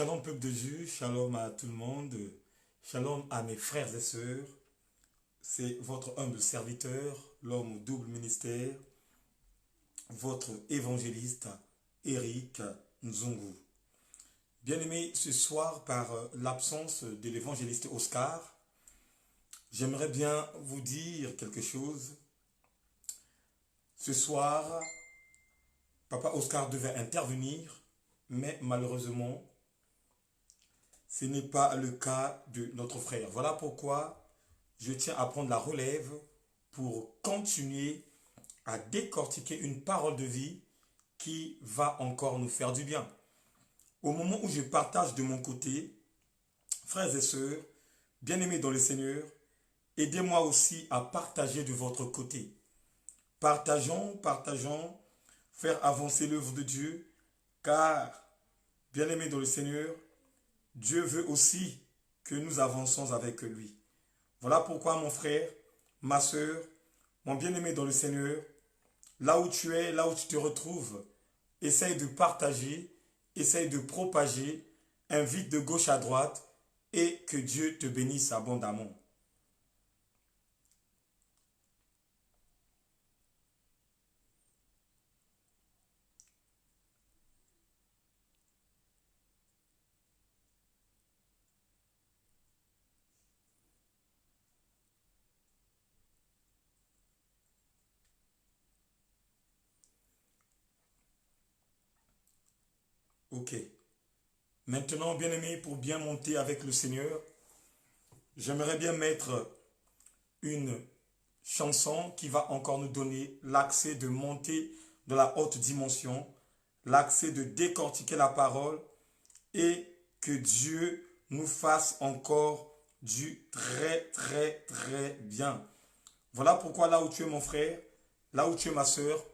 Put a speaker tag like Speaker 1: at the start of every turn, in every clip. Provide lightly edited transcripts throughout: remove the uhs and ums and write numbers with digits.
Speaker 1: Shalom peuple de Dieu, shalom à tout le monde, shalom à mes frères et sœurs. C'est votre humble serviteur, l'homme au double ministère, votre évangéliste Eric Nzungu. Bien-aimé, ce soir, par l'absence de l'évangéliste Oscar, j'aimerais bien vous dire quelque chose. Ce soir, Papa Oscar devait intervenir, mais malheureusement, ce n'est pas le cas de notre frère. Voilà pourquoi je tiens à prendre la relève pour continuer à décortiquer une parole de vie qui va encore nous faire du bien. Au moment où je partage de mon côté, frères et sœurs, bien-aimés dans le Seigneur, aidez-moi aussi à partager de votre côté. Partageons, faire avancer l'œuvre de Dieu, car, bien-aimés dans le Seigneur, Dieu veut aussi que nous avançons avec lui. Voilà pourquoi mon frère, ma sœur, mon bien-aimé dans le Seigneur, là où tu es, là où tu te retrouves, essaye de partager, essaye de propager, invite de gauche à droite et que Dieu te bénisse abondamment. Ok. Maintenant, bien-aimé, pour bien monter avec le Seigneur, j'aimerais bien mettre une chanson qui va encore nous donner l'accès de monter de la haute dimension, l'accès de décortiquer la parole et que Dieu nous fasse encore du très bien. Voilà pourquoi là où tu es mon frère, là où tu es ma sœur,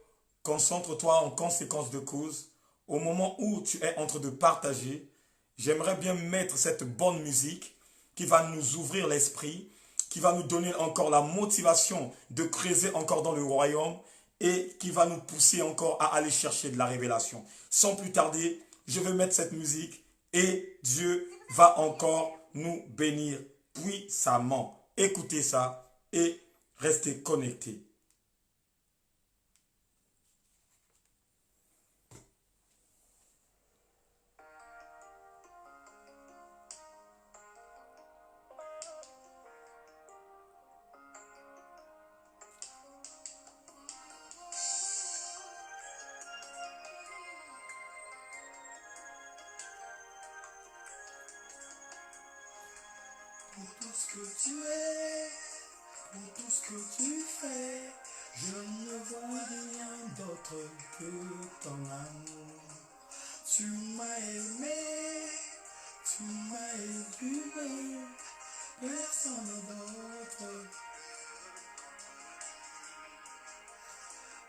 Speaker 1: concentre-toi en conséquence de cause. Au moment où tu es en train de partager, j'aimerais bien mettre cette bonne musique qui va nous ouvrir l'esprit, qui va nous donner encore la motivation de creuser encore dans le royaume et qui va nous pousser encore à aller chercher de la révélation. Sans plus tarder, je vais mettre cette musique et Dieu va encore nous bénir puissamment. Écoutez ça et restez connectés. Pour tout ce que tu es, pour tout ce que tu fais, je ne vois rien d'autre que ton amour. Tu m'as aimé, tu m'as épuré, personne d'autre.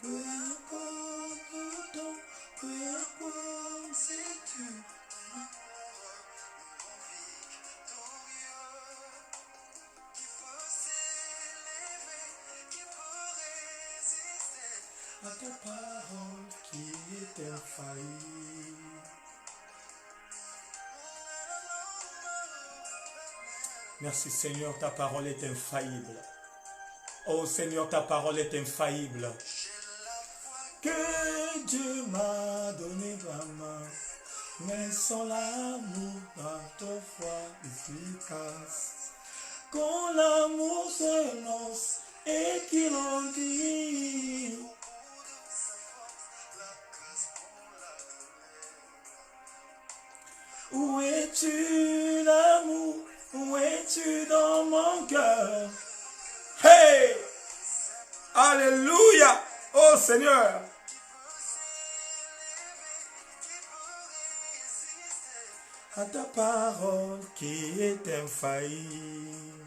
Speaker 1: Peu importe le temps, peu importe si tu à ta parole qui est infaillible. Merci Seigneur, ta parole est infaillible. Oh Seigneur, ta parole est infaillible. Que Dieu m'a donné vraiment, mais sans l'amour, pas de foi efficace. Quand l'amour se lance et qu'il en dit, où es-tu l'amour? Où es-tu dans mon cœur? Hey! Alléluia! Oh Seigneur! À ta parole qui est infaillible.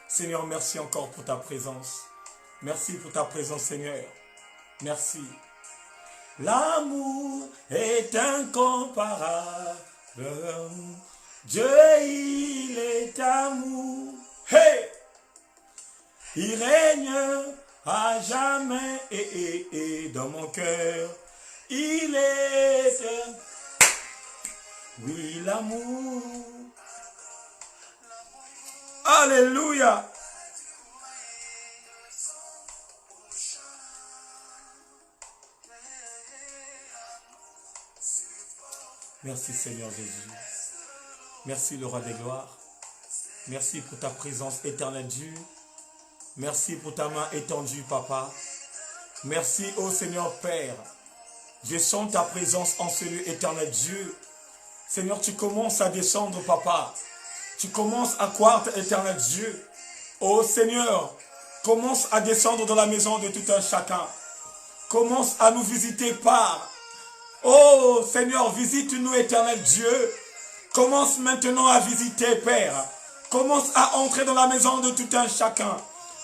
Speaker 1: Seigneur, merci encore pour ta présence. Merci pour ta présence, Seigneur. Merci. L'amour est incomparable. Dieu, il est amour. Hey! Il règne à jamais et dans mon cœur. Il est, oui, l'amour. Alléluia. Merci Seigneur Jésus. Merci le roi des gloires. Merci pour ta présence éternelle Dieu. Merci pour ta main étendue Papa. Merci ô Seigneur Père. Je sens ta présence en ce lieu éternel Dieu. Seigneur, tu commences à descendre Papa. Tu commences à croître éternel Dieu. Ô Seigneur, commence à descendre dans la maison de tout un chacun. Commence à nous visiter par. Oh Seigneur, visite-nous éternel Dieu. Commence maintenant à visiter Père. Commence à entrer dans la maison de tout un chacun.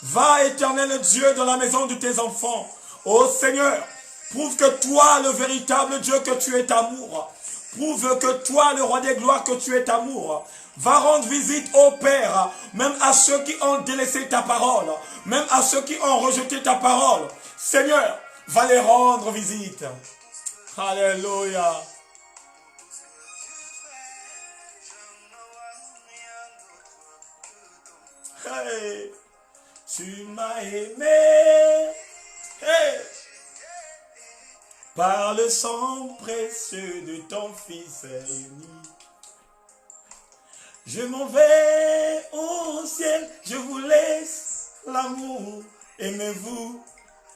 Speaker 1: Va éternel Dieu dans la maison de tes enfants. Oh Seigneur, prouve que toi le véritable Dieu que tu es amour. Prouve que toi le roi des gloires que tu es amour. Va rendre visite au Père, même à ceux qui ont délaissé ta parole, même à ceux qui ont rejeté ta parole. Seigneur, va les rendre visite. Alléluia. Hey, tu m'as aimé. Hey, par le sang précieux de ton Fils unique. Je m'en vais au ciel, je vous laisse l'amour. Aimez-vous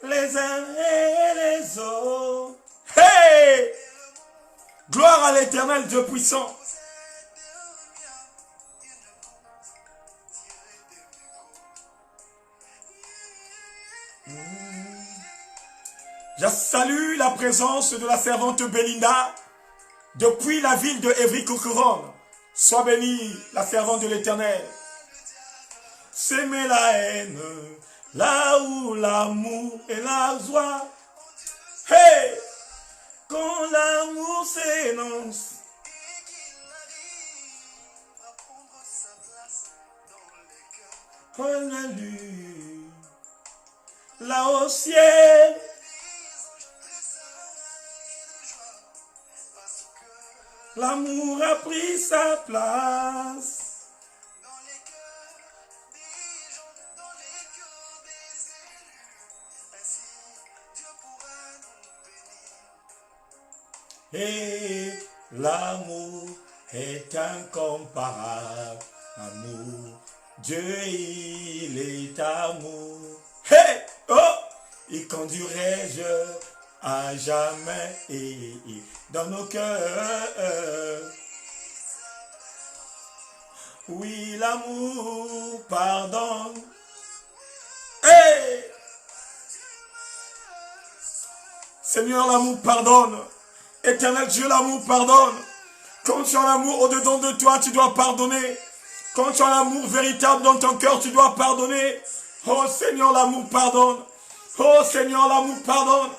Speaker 1: les uns et les autres. Hey! Gloire à l'Éternel Dieu puissant. Je salue la présence de la servante Belinda depuis la ville de Évry-Courcouronnes. Sois bénie, la servante de l'Éternel. S'aimer la haine, là où l'amour et la joie. Hey! Quand l'amour s'énonce. Alléluia. Là au ciel. L'amour a pris sa place. Et l'amour est incomparable. Amour, Dieu il est amour. Hey, oh, il conduirait-je à jamais et dans nos cœurs. Oui, l'amour pardonne. Hey! Seigneur, l'amour pardonne. Éternel Dieu, l'amour pardonne. Quand tu as l'amour au-dedans de toi, tu dois pardonner. Quand tu as l'amour véritable dans ton cœur, tu dois pardonner. Oh Seigneur, l'amour pardonne. Oh Seigneur, l'amour pardonne.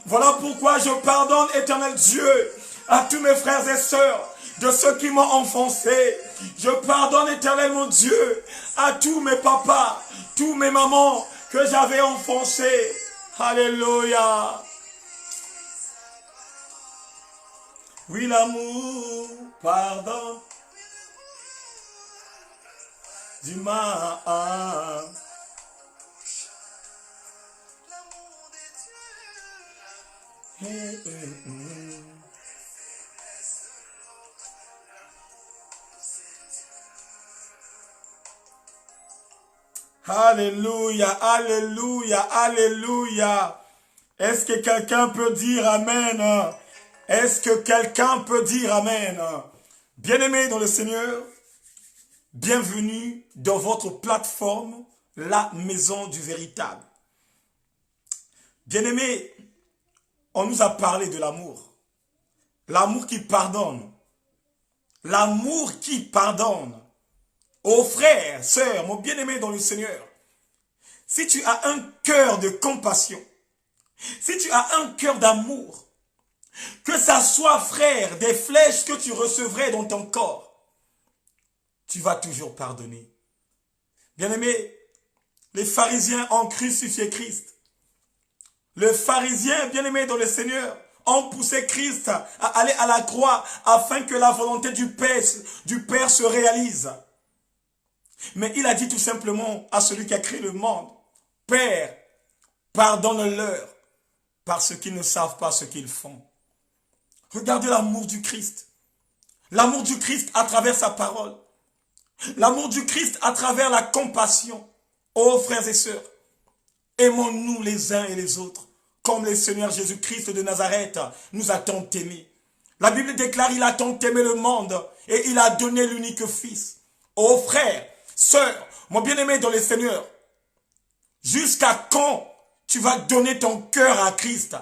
Speaker 1: Voilà pourquoi je pardonne, éternel Dieu, à tous mes frères et sœurs, de ceux qui m'ont enfoncé. Je pardonne, éternel mon Dieu, à tous mes papas, tous mes mamans que j'avais enfoncés. Alléluia. Oui, l'amour pardonne du mal. Alléluia, alléluia, alléluia. Est-ce que quelqu'un peut dire Amen? Est-ce que quelqu'un peut dire Amen? Bien-aimés dans le Seigneur, bienvenue dans votre plateforme, la maison du véritable. Bien-aimés, on nous a parlé de l'amour. L'amour qui pardonne. L'amour qui pardonne. Oh frère, sœur, mon bien-aimé dans le Seigneur, si tu as un cœur de compassion, si tu as un cœur d'amour, que ça soit, frère, des flèches que tu recevrais dans ton corps, tu vas toujours pardonner. Bien-aimé, les pharisiens ont crucifié Christ. Les pharisiens, bien-aimés dans le Seigneur, ont poussé Christ à aller à la croix afin que la volonté du Père se réalise. Mais il a dit tout simplement à celui qui a créé le monde, Père, pardonne-leur parce qu'ils ne savent pas ce qu'ils font. Regardez l'amour du Christ. L'amour du Christ à travers sa parole. L'amour du Christ à travers la compassion. Oh frères et sœurs, aimons-nous les uns et les autres, comme le Seigneur Jésus-Christ de Nazareth nous a tant aimés. La Bible déclare, il a tant aimé le monde et il a donné l'unique Fils. Oh frères, sœurs, mon bien-aimé dans le Seigneur, jusqu'à quand tu vas donner ton cœur à Christ?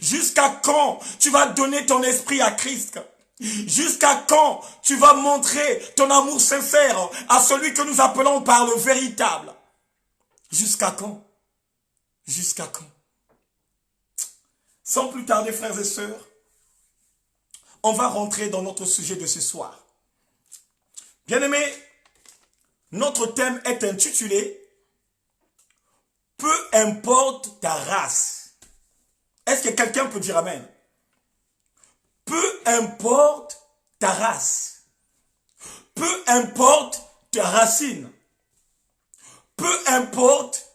Speaker 1: Jusqu'à quand tu vas donner ton esprit à Christ? Jusqu'à quand tu vas montrer ton amour sincère à celui que nous appelons par le véritable? Jusqu'à quand? Jusqu'à quand? Sans plus tarder, frères et sœurs, on va rentrer dans notre sujet de ce soir. Bien-aimés, notre thème est intitulé « Peu importe ta race ». Est-ce que quelqu'un peut dire amen? Peu importe ta race. Peu importe ta racine. Peu importe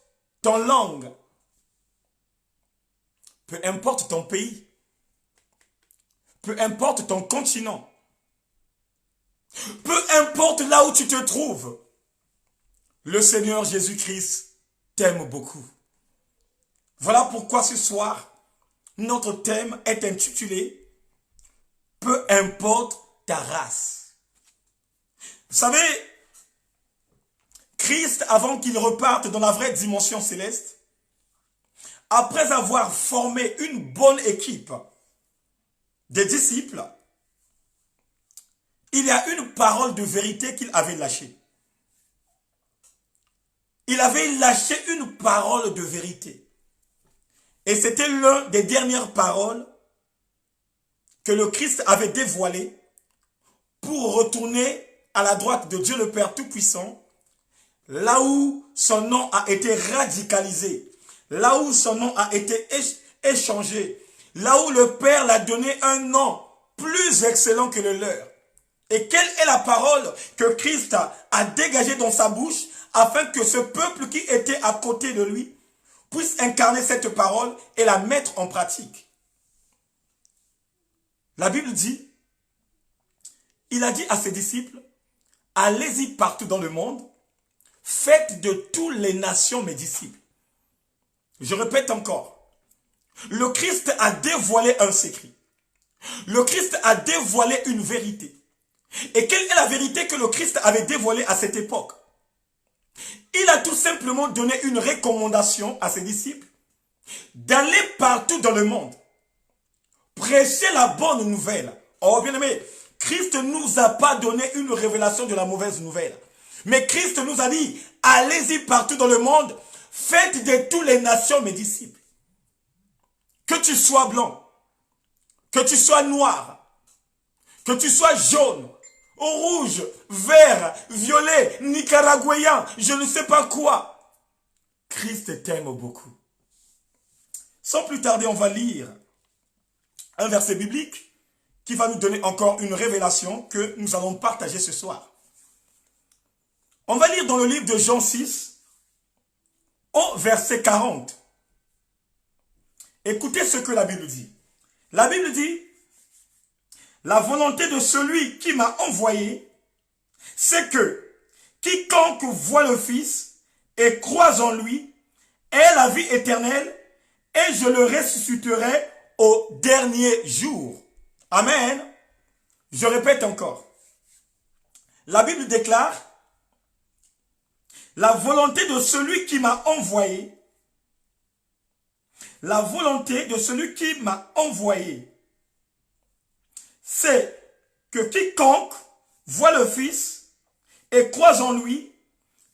Speaker 1: ton langue. Peu importe ton pays. Peu importe ton continent. Peu importe là où tu te trouves. Le Seigneur Jésus-Christ t'aime beaucoup. Voilà pourquoi ce soir, notre thème est intitulé « Peu importe ta race ». Vous savez, Christ, avant qu'il reparte dans la vraie dimension céleste, après avoir formé une bonne équipe des disciples, il y a une parole de vérité qu'il avait lâchée. Il avait lâché une parole de vérité. Et c'était l'une des dernières paroles que le Christ avait dévoilées pour retourner à la droite de Dieu le Père Tout-Puissant, là où son nom a été radicalisé, là où son nom a été échangé, là où le Père l'a donné un nom plus excellent que le leur. Et quelle est la parole que Christ a dégagée dans sa bouche afin que ce peuple qui était à côté de lui puisse incarner cette parole et la mettre en pratique? La Bible dit, il a dit à ses disciples, allez-y partout dans le monde, faites de toutes les nations mes disciples. Je répète encore, le Christ a dévoilé un secret. Le Christ a dévoilé une vérité. Et quelle est la vérité que le Christ avait dévoilée à cette époque? Il a tout simplement donné une recommandation à ses disciples d'aller partout dans le monde, prêcher la bonne nouvelle. Oh bien-aimé, Christ ne nous a pas donné une révélation de la mauvaise nouvelle. Mais Christ nous a dit, allez-y partout dans le monde, faites de toutes les nations mes disciples. Que tu sois blanc, que tu sois noir, que tu sois jaune, rouge, vert, violet, nicaraguayen, je ne sais pas quoi. Christ t'aime beaucoup. Sans plus tarder, on va lire un verset biblique qui va nous donner encore une révélation que nous allons partager ce soir. On va lire dans le livre de Jean 6, au verset 40. Écoutez ce que la Bible dit. La Bible dit, la volonté de celui qui m'a envoyé, c'est que quiconque voit le Fils et croit en lui ait la vie éternelle et je le ressusciterai au dernier jour. Amen. Je répète encore. La Bible déclare, la volonté de celui qui m'a envoyé, la volonté de celui qui m'a envoyé, c'est que quiconque voit le Fils et croit en lui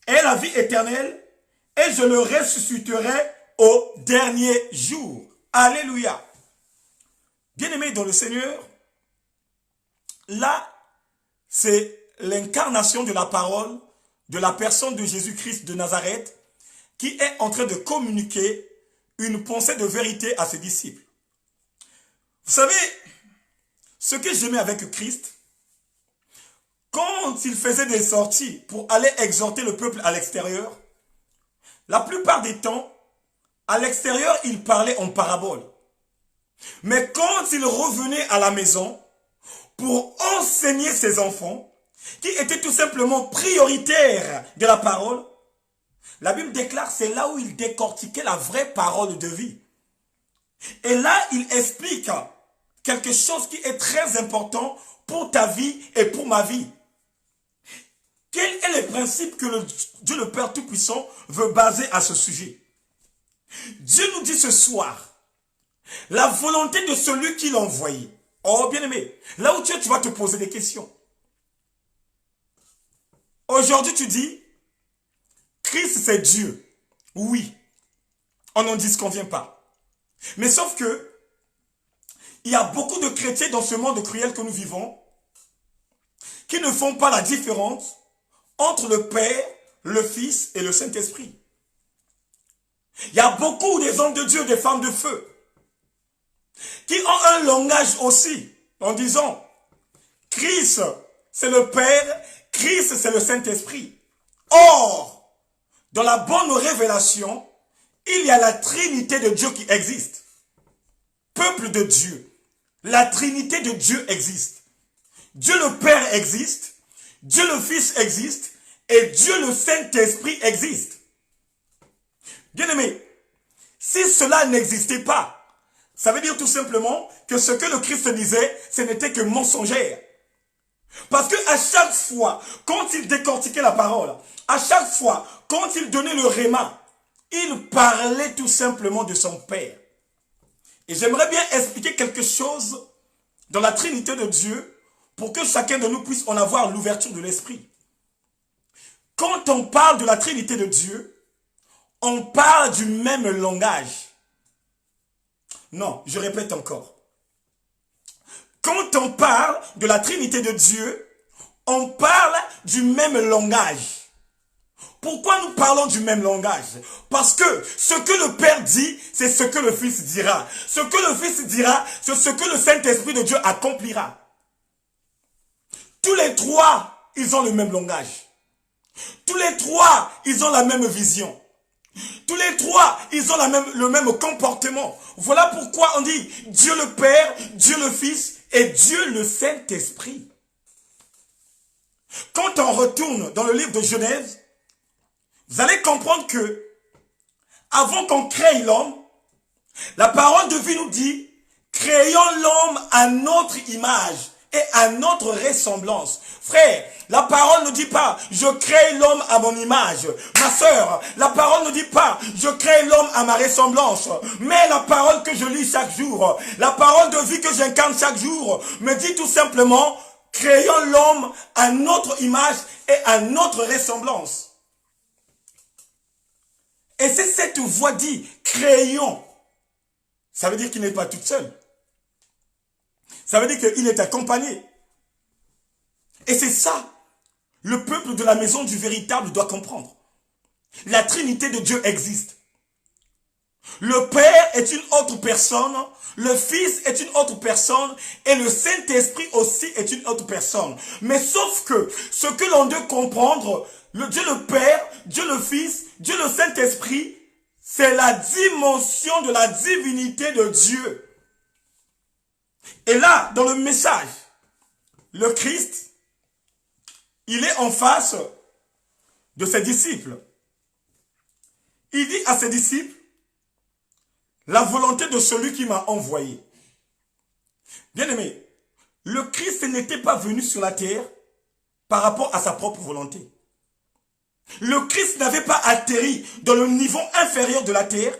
Speaker 1: ait la vie éternelle et je le ressusciterai au dernier jour. Alléluia. Bien-aimés dans le Seigneur, là, c'est l'incarnation de la parole de la personne de Jésus-Christ de Nazareth qui est en train de communiquer une pensée de vérité à ses disciples. Vous savez, ce que j'aimais avec Christ, quand il faisait des sorties pour aller exhorter le peuple à l'extérieur, la plupart des temps, à l'extérieur, il parlait en parabole. Mais quand il revenait à la maison pour enseigner ses enfants, qui étaient tout simplement prioritaires de la parole, la Bible déclare c'est là où il décortiquait la vraie parole de vie. Et là, il explique quelque chose qui est très important pour ta vie et pour ma vie. Quel est le principe que Dieu le Père Tout-Puissant veut baser à ce sujet? Dieu nous dit ce soir, la volonté de celui qui l'a envoyé. Oh bien-aimé, là où tu es, tu vas te poser des questions. Aujourd'hui, tu dis, Christ c'est Dieu. Oui, on n'en disconvient pas. Mais sauf que, il y a beaucoup de chrétiens dans ce monde cruel que nous vivons qui ne font pas la différence entre le Père, le Fils et le Saint-Esprit. Il y a beaucoup des hommes de Dieu, des femmes de feu, qui ont un langage aussi, en disant, Christ, c'est le Père, Christ, c'est le Saint-Esprit. Or, dans la bonne révélation, il y a la Trinité de Dieu qui existe. Peuple de Dieu, la Trinité de Dieu existe. Dieu le Père existe, Dieu le Fils existe, et Dieu le Saint-Esprit existe. Bien-aimé, si cela n'existait pas, ça veut dire tout simplement que ce que le Christ disait, ce n'était que mensongère. Parce que à chaque fois, quand il décortiquait la parole, à chaque fois, quand il donnait le réma, il parlait tout simplement de son Père. Et j'aimerais bien expliquer quelque chose dans la Trinité de Dieu pour que chacun de nous puisse en avoir l'ouverture de l'esprit. Quand on parle de la Trinité de Dieu, on parle du même langage. Non, je répète encore. Quand on parle de la Trinité de Dieu, on parle du même langage. Pourquoi nous parlons du même langage? Parce que ce que le Père dit, c'est ce que le Fils dira. Ce que le Fils dira, c'est ce que le Saint-Esprit de Dieu accomplira. Tous les trois, ils ont le même langage. Tous les trois, ils ont la même vision. Tous les trois, ils ont le même comportement. Voilà pourquoi on dit Dieu le Père, Dieu le Fils et Dieu le Saint-Esprit. Quand on retourne dans le livre de Genèse, vous allez comprendre que avant qu'on crée l'homme, la parole de vie nous dit créons l'homme à notre image et à notre ressemblance. Frère, la parole ne dit pas je crée l'homme à mon image. Ma sœur, la parole ne dit pas je crée l'homme à ma ressemblance. Mais la parole que je lis chaque jour, la parole de vie que j'incarne chaque jour, me dit tout simplement créons l'homme à notre image et à notre ressemblance. Et c'est cette voix dit créons. Ça veut dire qu'il n'est pas tout seul. Ça veut dire qu'il est accompagné. Et c'est ça, le peuple de la maison du véritable doit comprendre. La Trinité de Dieu existe. Le Père est une autre personne, le Fils est une autre personne, et le Saint-Esprit aussi est une autre personne. Mais sauf que, ce que l'on doit comprendre, le Dieu le Père, Dieu le Fils, Dieu le Saint-Esprit, c'est la dimension de la divinité de Dieu. Et là, dans le message, le Christ, il est en face de ses disciples. Il dit à ses disciples, la volonté de celui qui m'a envoyé. Bien-aimé, le Christ n'était pas venu sur la terre par rapport à sa propre volonté. Le Christ n'avait pas atterri dans le niveau inférieur de la terre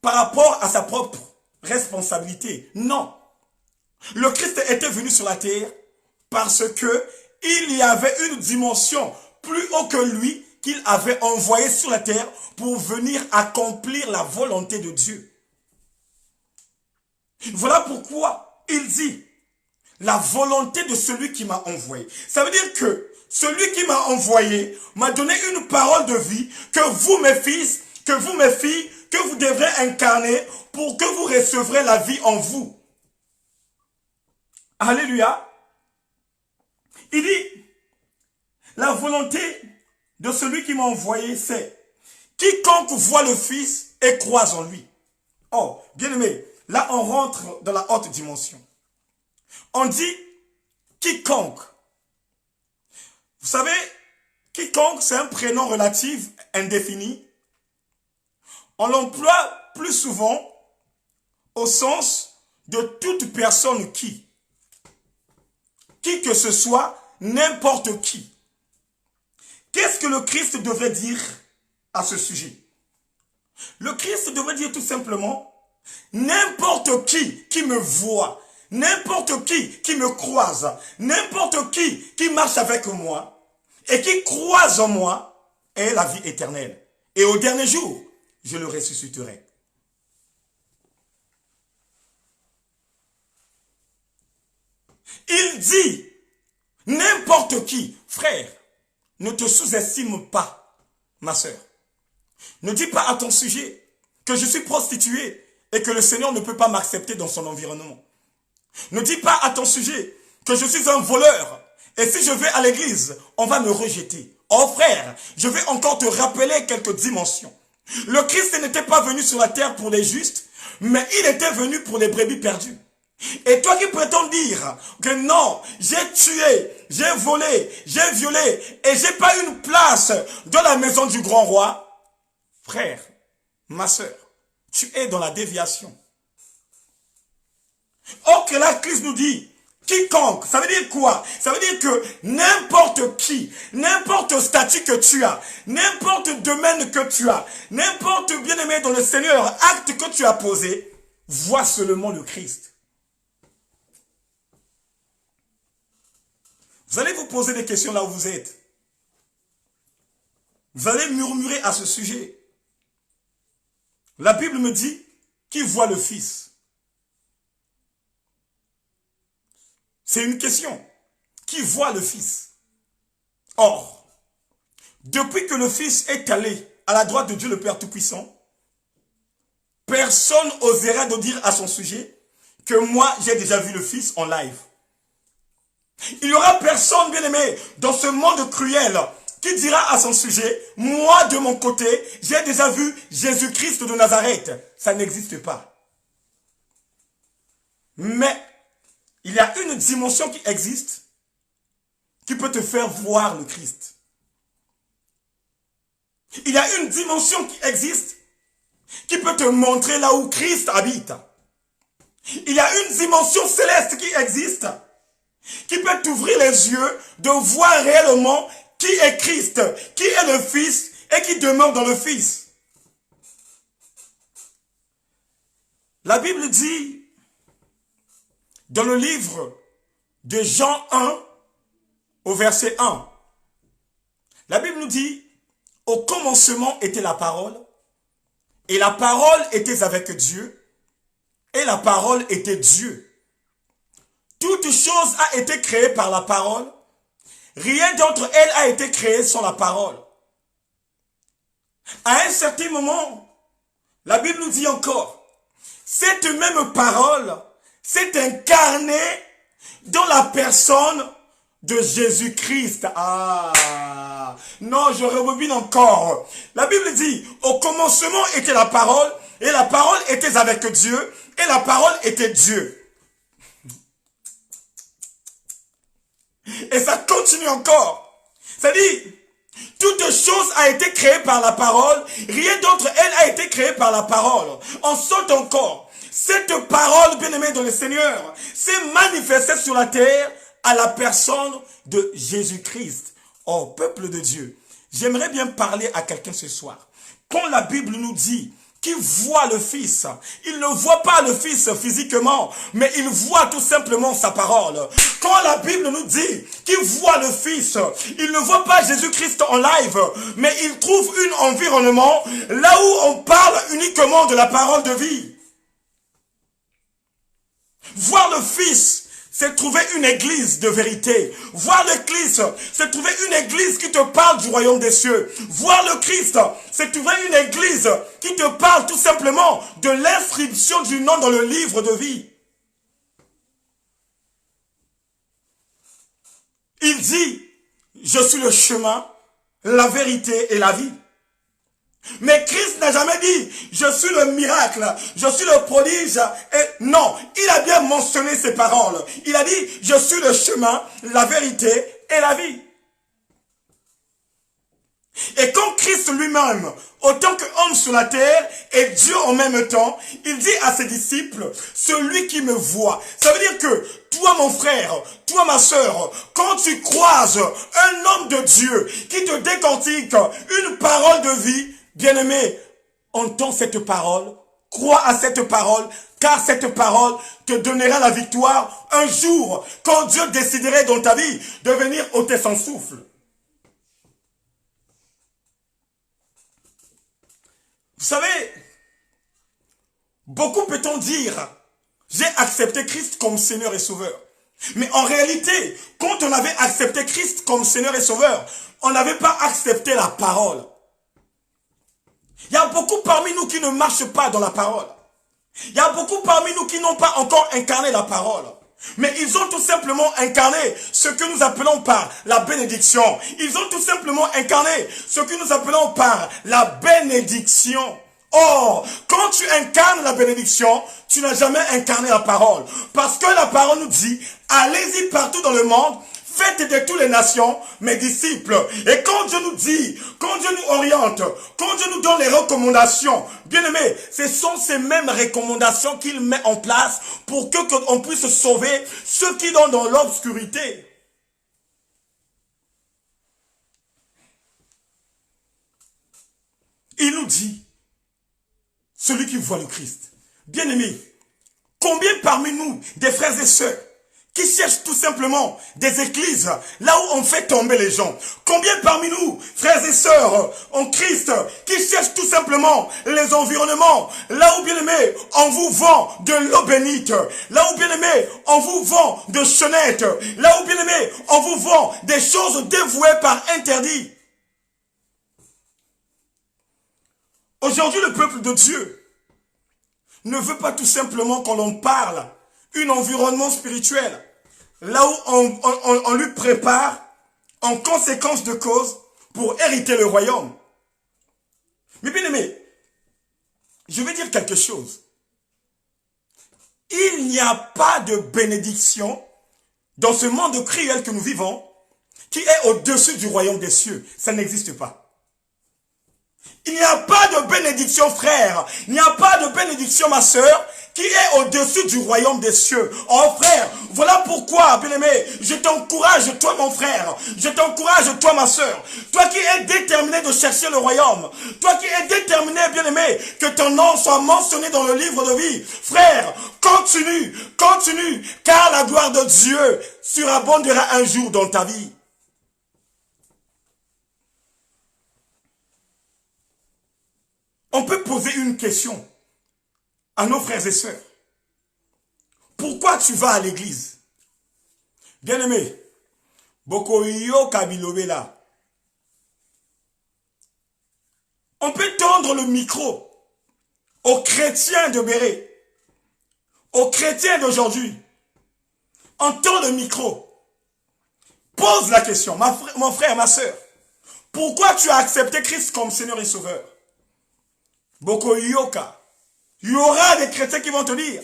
Speaker 1: par rapport à sa propre responsabilité. Non. Le Christ était venu sur la terre parce que il y avait une dimension plus haut que lui qu'il avait envoyé sur la terre pour venir accomplir la volonté de Dieu. Voilà pourquoi il dit la volonté de celui qui m'a envoyé. Ça veut dire que celui qui m'a envoyé m'a donné une parole de vie que vous, mes fils, que vous, mes filles, que vous devrez incarner pour que vous recevrez la vie en vous. Alléluia. Il dit, la volonté de celui qui m'a envoyé, c'est quiconque voit le Fils et croit en lui. Oh, bien aimé, là on rentre dans la haute dimension. On dit quiconque. Vous savez, quiconque, c'est un prénom relatif indéfini. On l'emploie plus souvent au sens de toute personne qui que ce soit, n'importe qui. Qu'est-ce que le Christ devrait dire à ce sujet? Le Christ devrait dire tout simplement, n'importe qui me voit, n'importe qui me croise, n'importe qui marche avec moi et qui croise en moi est la vie éternelle. Et au dernier jour, je le ressusciterai. Il dit, n'importe qui, frère, ne te sous-estime pas, ma sœur. Ne dis pas à ton sujet que je suis prostituée et que le Seigneur ne peut pas m'accepter dans son environnement. Ne dis pas à ton sujet que je suis un voleur et si je vais à l'église, on va me rejeter. Oh frère, je vais encore te rappeler quelques dimensions. Le Christ n'était pas venu sur la terre pour les justes, mais il était venu pour les brebis perdues. Et toi qui prétends dire que non, j'ai tué, j'ai volé, j'ai violé et j'ai pas une place dans la maison du grand roi, frère, ma sœur, tu es dans la déviation. Or que la Christ nous dit, quiconque, ça veut dire quoi? Ça veut dire que n'importe qui, n'importe statut que tu as, n'importe domaine que tu as, n'importe bien-aimé dans le Seigneur, acte que tu as posé, vois seulement le Christ. Vous allez vous poser des questions là où vous êtes. Vous allez murmurer à ce sujet. La Bible me dit, qui voit le Fils? C'est une question. Qui voit le Fils? Or, depuis que le Fils est allé à la droite de Dieu le Père Tout-Puissant, personne osera de dire à son sujet que moi, j'ai déjà vu le Fils en live. Il n'y aura personne, bien-aimé, dans ce monde cruel qui dira à son sujet, moi, de mon côté, j'ai déjà vu Jésus-Christ de Nazareth. Ça n'existe pas. Mais, il y a une dimension qui existe, qui peut te faire voir le Christ. Il y a une dimension qui existe, qui peut te montrer là où Christ habite. Il y a une dimension céleste qui existe, qui peut t'ouvrir les yeux de voir réellement qui est Christ, qui est le Fils et qui demeure dans le Fils. La Bible dit, dans le livre de Jean 1, au verset 1, la Bible nous dit, au commencement était la parole, et la parole était avec Dieu, et la parole était Dieu. Toute chose a été créée par la parole. Rien d'entre elles a été créé sans la parole. À un certain moment, la Bible nous dit encore, cette même parole s'est incarnée dans la personne de Jésus-Christ. Ah, non, je rebobine encore. La Bible dit, au commencement était la parole, et la parole était avec Dieu, et la parole était Dieu. Et ça continue encore. C'est-à-dire, toute chose a été créée par la parole. Rien d'entre elles a été créé par la parole. On saute encore. Cette parole, bien-aimée dans le Seigneur, s'est manifestée sur la terre à la personne de Jésus-Christ. Oh, peuple de Dieu, j'aimerais bien parler à quelqu'un ce soir. Quand la Bible nous dit qui voit le Fils, il ne voit pas le Fils physiquement, mais il voit tout simplement sa parole. Quand la Bible nous dit qu'il voit le Fils, il ne voit pas Jésus-Christ en live, mais il trouve un environnement là où on parle uniquement de la parole de vie. Voir le Fils, c'est trouver une église de vérité. Voir le Christ, c'est trouver une église qui te parle du royaume des cieux. Voir le Christ, c'est trouver une église qui te parle tout simplement de l'inscription du nom dans le livre de vie. Il dit, je suis le chemin, la vérité et la vie. Mais Christ n'a jamais dit, je suis le miracle, je suis le prodige. Et non, il a bien mentionné ces paroles. Il a dit, je suis le chemin, la vérité et la vie. Et quand Christ lui-même, autant qu'homme sur la terre et Dieu en même temps, il dit à ses disciples, celui qui me voit. Ça veut dire que toi mon frère, toi ma sœur, quand tu croises un homme de Dieu qui te décortique une parole de vie, bien-aimé, entends cette parole, crois à cette parole, car cette parole te donnera la victoire un jour, quand Dieu déciderait dans ta vie de venir ôter son souffle. Vous savez, beaucoup peut-on dire, j'ai accepté Christ comme Seigneur et Sauveur. Mais en réalité, quand on avait accepté Christ comme Seigneur et Sauveur, on n'avait pas accepté la parole. Il y a beaucoup parmi nous qui ne marchent pas dans la parole. Il y a beaucoup parmi nous qui n'ont pas encore incarné la parole. Mais ils ont tout simplement incarné ce que nous appelons par la bénédiction. Ils ont tout simplement incarné ce que nous appelons par la bénédiction. Or, quand tu incarnes la bénédiction, tu n'as jamais incarné la parole. Parce que la parole nous dit, allez-y partout dans le monde, faites de toutes les nations mes disciples. Et quand Dieu nous dit, quand Dieu nous oriente, quand Dieu nous donne les recommandations, bien aimés, ce sont ces mêmes recommandations qu'il met en place pour qu'on puisse sauver ceux qui sont dans l'obscurité. Il nous dit, celui qui voit le Christ. Bien aimé, combien parmi nous, des frères et sœurs, qui cherchent tout simplement des églises, là où on fait tomber les gens. Combien parmi nous, frères et sœurs en Christ, qui cherchent tout simplement les environnements, là où, bien aimé, on vous vend de l'eau bénite, là où, bien aimé, on vous vend de chenettes, là où, bien aimé, on vous vend des choses dévouées par interdit. Aujourd'hui, le peuple de Dieu ne veut pas tout simplement qu'on en parle, un environnement spirituel, là où on lui prépare en conséquence de cause pour hériter le royaume. Mais bien aimé, je vais dire quelque chose. Il n'y a pas de bénédiction dans ce monde cruel que nous vivons qui est au-dessus du royaume des cieux. Ça n'existe pas. Il n'y a pas de bénédiction, frère. Il n'y a pas de bénédiction, ma sœur, qui est au-dessus du royaume des cieux. Oh, frère, voilà pourquoi, bien-aimé, je t'encourage, toi, mon frère. Je t'encourage, toi, ma sœur. Toi qui es déterminé de chercher le royaume. Toi qui es déterminé, bien-aimé, que ton nom soit mentionné dans le livre de vie. Frère, continue, continue, car la gloire de Dieu surabondera un jour dans ta vie. On peut poser une question à nos frères et sœurs. Pourquoi tu vas à l'église? Bien-aimé, Bokoyo Kabilobela. On peut tendre le micro aux chrétiens de Béret, aux chrétiens d'aujourd'hui. On tend le micro. Pose la question, mon frère, ma sœur. Pourquoi tu as accepté Christ comme Seigneur et Sauveur? Bokoyoka. Il y aura des chrétiens qui vont te dire,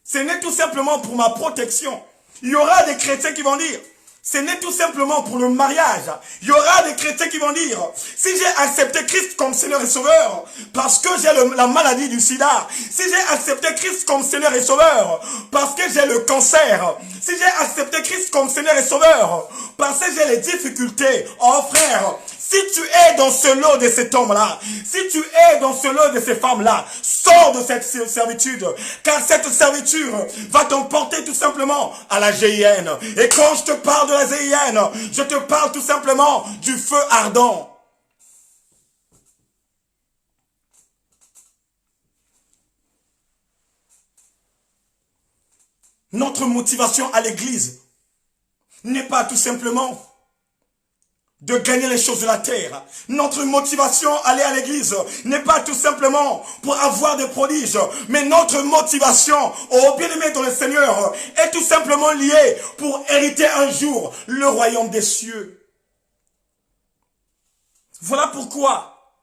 Speaker 1: ce n'est tout simplement pour ma protection. Il y aura des chrétiens qui vont dire, ce n'est tout simplement pour le mariage. Il y aura des chrétiens qui vont dire, si j'ai accepté Christ comme Seigneur et Sauveur, parce que j'ai la maladie du sida, si j'ai accepté Christ comme Seigneur et Sauveur, parce que j'ai le cancer, si j'ai accepté Christ comme Seigneur et Sauveur, parce que j'ai les difficultés, oh frère, si tu es dans ce lot de cet homme-là, si tu es dans ce lot de ces femmes-là, sors de cette servitude, car cette servitude va t'emporter tout simplement à la GIN. Et quand je te parle de la GIN, je te parle tout simplement du feu ardent. Notre motivation à l'église n'est pas tout simplement de gagner les choses de la terre. Notre motivation à aller à l'église n'est pas tout simplement pour avoir des prodiges, mais notre motivation, oh bien-aimé dans le Seigneur, est tout simplement liée pour hériter un jour le royaume des cieux. Voilà pourquoi,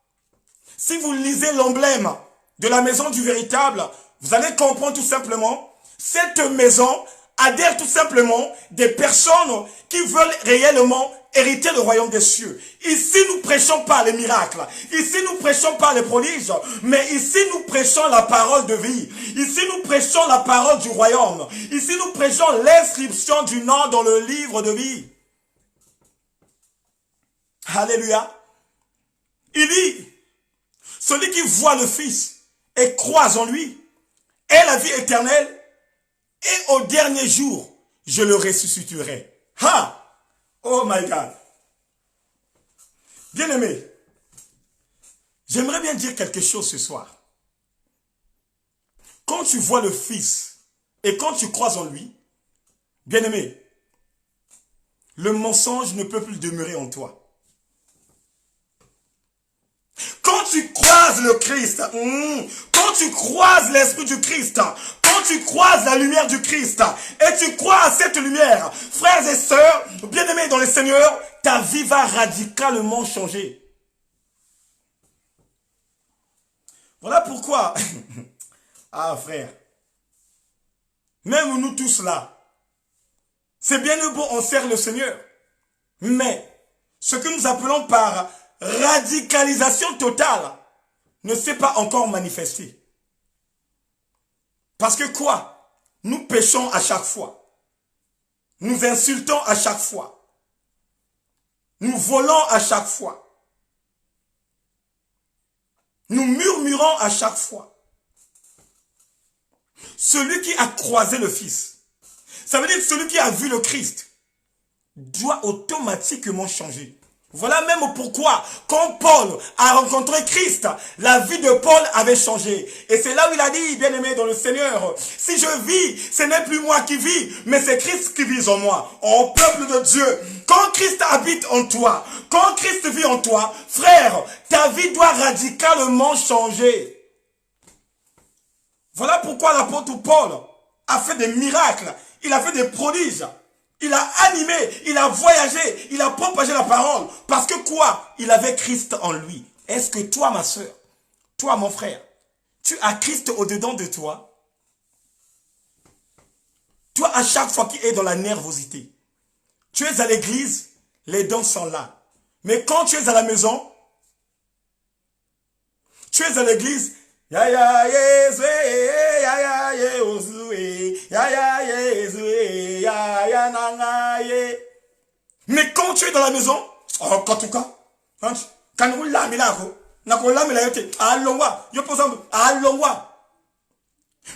Speaker 1: si vous lisez l'emblème de la maison du véritable, vous allez comprendre tout simplement, cette maison adhère tout simplement des personnes qui veulent réellement hériter le royaume des cieux. Ici, nous prêchons pas les miracles. Ici, nous prêchons pas les prodiges. Mais ici, nous prêchons la parole de vie. Ici, nous prêchons la parole du royaume. Ici, nous prêchons l'inscription du nom dans le livre de vie. Alléluia. Il dit, celui qui voit le Fils et croit en lui est la vie éternelle, et au dernier jour, je le ressusciterai. Ha! Oh my God. Bien-aimé, j'aimerais bien dire quelque chose ce soir. Quand tu vois le Fils et quand tu crois en lui, bien-aimé, le mensonge ne peut plus demeurer en toi. Quand tu croises le Christ, quand tu croises l'Esprit du Christ, quand tu croises la lumière du Christ, et tu crois à cette lumière, frères et sœurs, bien-aimés dans le Seigneur, ta vie va radicalement changer. Voilà pourquoi, ah frère, même nous tous là, c'est bien le beau, on sert le Seigneur, mais ce que nous appelons par radicalisation totale ne s'est pas encore manifesté. Parce que quoi? Nous péchons à chaque fois. Nous insultons à chaque fois. Nous volons à chaque fois. Nous murmurons à chaque fois. Celui qui a croisé le Fils, ça veut dire que celui qui a vu le Christ, doit automatiquement changer. Voilà même pourquoi, quand Paul a rencontré Christ, la vie de Paul avait changé. Et c'est là où il a dit, bien-aimé dans le Seigneur, si je vis, ce n'est plus moi qui vis, mais c'est Christ qui vit en moi. Oh peuple de Dieu, quand Christ habite en toi, quand Christ vit en toi, frère, ta vie doit radicalement changer. Voilà pourquoi l'apôtre Paul a fait des miracles, il a fait des prodiges. Il a animé, il a voyagé, il a propagé la parole. Parce que quoi? Il avait Christ en lui. Est-ce que toi, ma soeur, toi, mon frère, tu as Christ au-dedans de toi? Toi, à chaque fois qu'il est dans la nervosité, tu es à l'église, les dons sont là. Mais quand tu es à la maison, tu es à l'église, ya ya Yesu, ya ya Yesu, ya ya Yesu, ya ya nangaye. Mais quand tu es dans la maison, oh, en tout cas, quand vous l'avez là,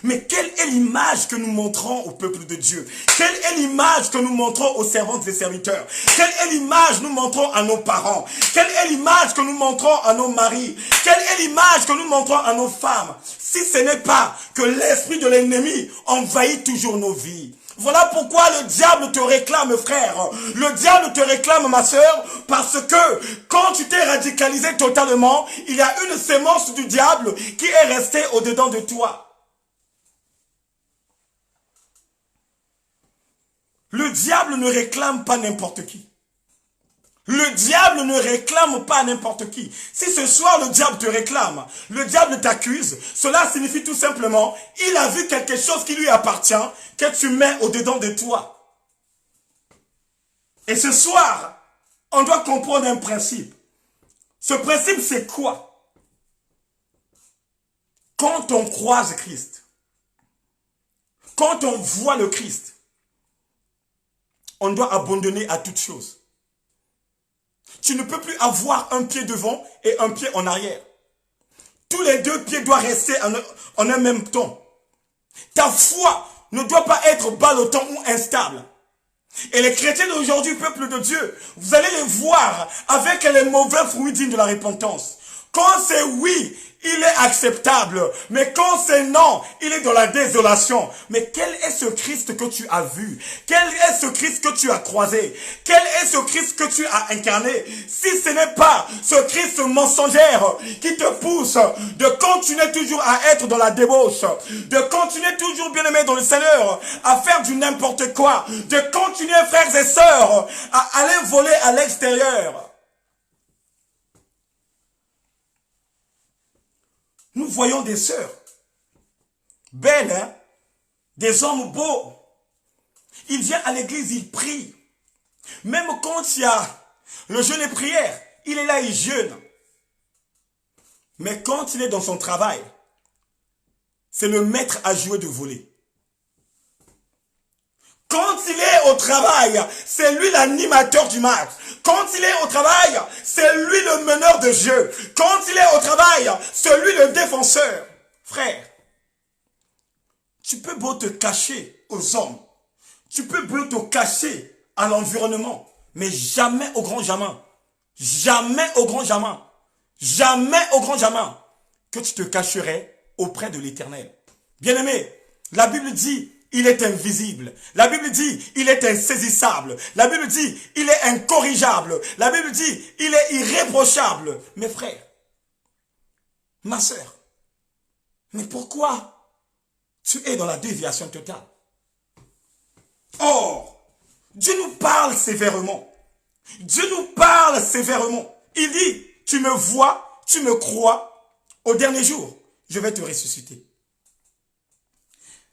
Speaker 1: mais quelle est l'image que nous montrons au peuple de Dieu? Quelle est l'image que nous montrons aux servantes et serviteurs? Quelle est l'image que nous montrons à nos parents? Quelle est l'image que nous montrons à nos maris? Quelle est l'image que nous montrons à nos femmes? Si ce n'est pas que l'esprit de l'ennemi envahit toujours nos vies. Voilà pourquoi le diable te réclame, frère. Le diable te réclame, ma soeur, parce que quand tu t'es radicalisé totalement, il y a une sémence du diable qui est restée au-dedans de toi. Le diable ne réclame pas n'importe qui. Le diable ne réclame pas n'importe qui. Si ce soir le diable te réclame, le diable t'accuse, cela signifie tout simplement, il a vu quelque chose qui lui appartient, que tu mets au-dedans de toi. Et ce soir, on doit comprendre un principe. Ce principe, c'est quoi? Quand on croise Christ, quand on voit le Christ, on doit abandonner à toute chose. Tu ne peux plus avoir un pied devant et un pied en arrière. Tous les deux pieds doivent rester en un même temps. Ta foi ne doit pas être ballottante ou instable. Et les chrétiens d'aujourd'hui, peuple de Dieu, vous allez les voir avec les mauvais fruits dignes de la repentance. Quand c'est oui, il est acceptable. Mais quand c'est non, il est dans la désolation. Mais quel est ce Christ que tu as vu? Quel est ce Christ que tu as croisé? Quel est ce Christ que tu as incarné? Si ce n'est pas ce Christ mensongère qui te pousse de continuer toujours à être dans la débauche, de continuer toujours, bien aimé dans le Seigneur, à faire du n'importe quoi, de continuer, frères et sœurs, à aller voler à l'extérieur. Nous voyons des sœurs, belles, hein? Des hommes beaux. Ils viennent à l'église, ils prient. Même quand il y a le jeûne et prière, il est là, il jeûne. Mais quand il est dans son travail, c'est le maître à jouer de voler. Quand il est au travail, c'est lui l'animateur du match. Quand il est au travail, c'est lui le meneur de jeu. Quand il est au travail, c'est lui le défenseur. Frère, tu peux beau te cacher aux hommes. Tu peux beau te cacher à l'environnement. Mais jamais au grand jamais. Jamais au grand jamais. Jamais au grand jamais que tu te cacherais auprès de l'Éternel. Bien-aimé, la Bible dit, il est invisible. La Bible dit, il est insaisissable. La Bible dit, il est incorrigeable. La Bible dit, il est irréprochable. Mes frères, ma sœur, mais pourquoi tu es dans la déviation totale? Or, Dieu nous parle sévèrement. Dieu nous parle sévèrement. Il dit, tu me vois, tu me crois, au dernier jour, je vais te ressusciter.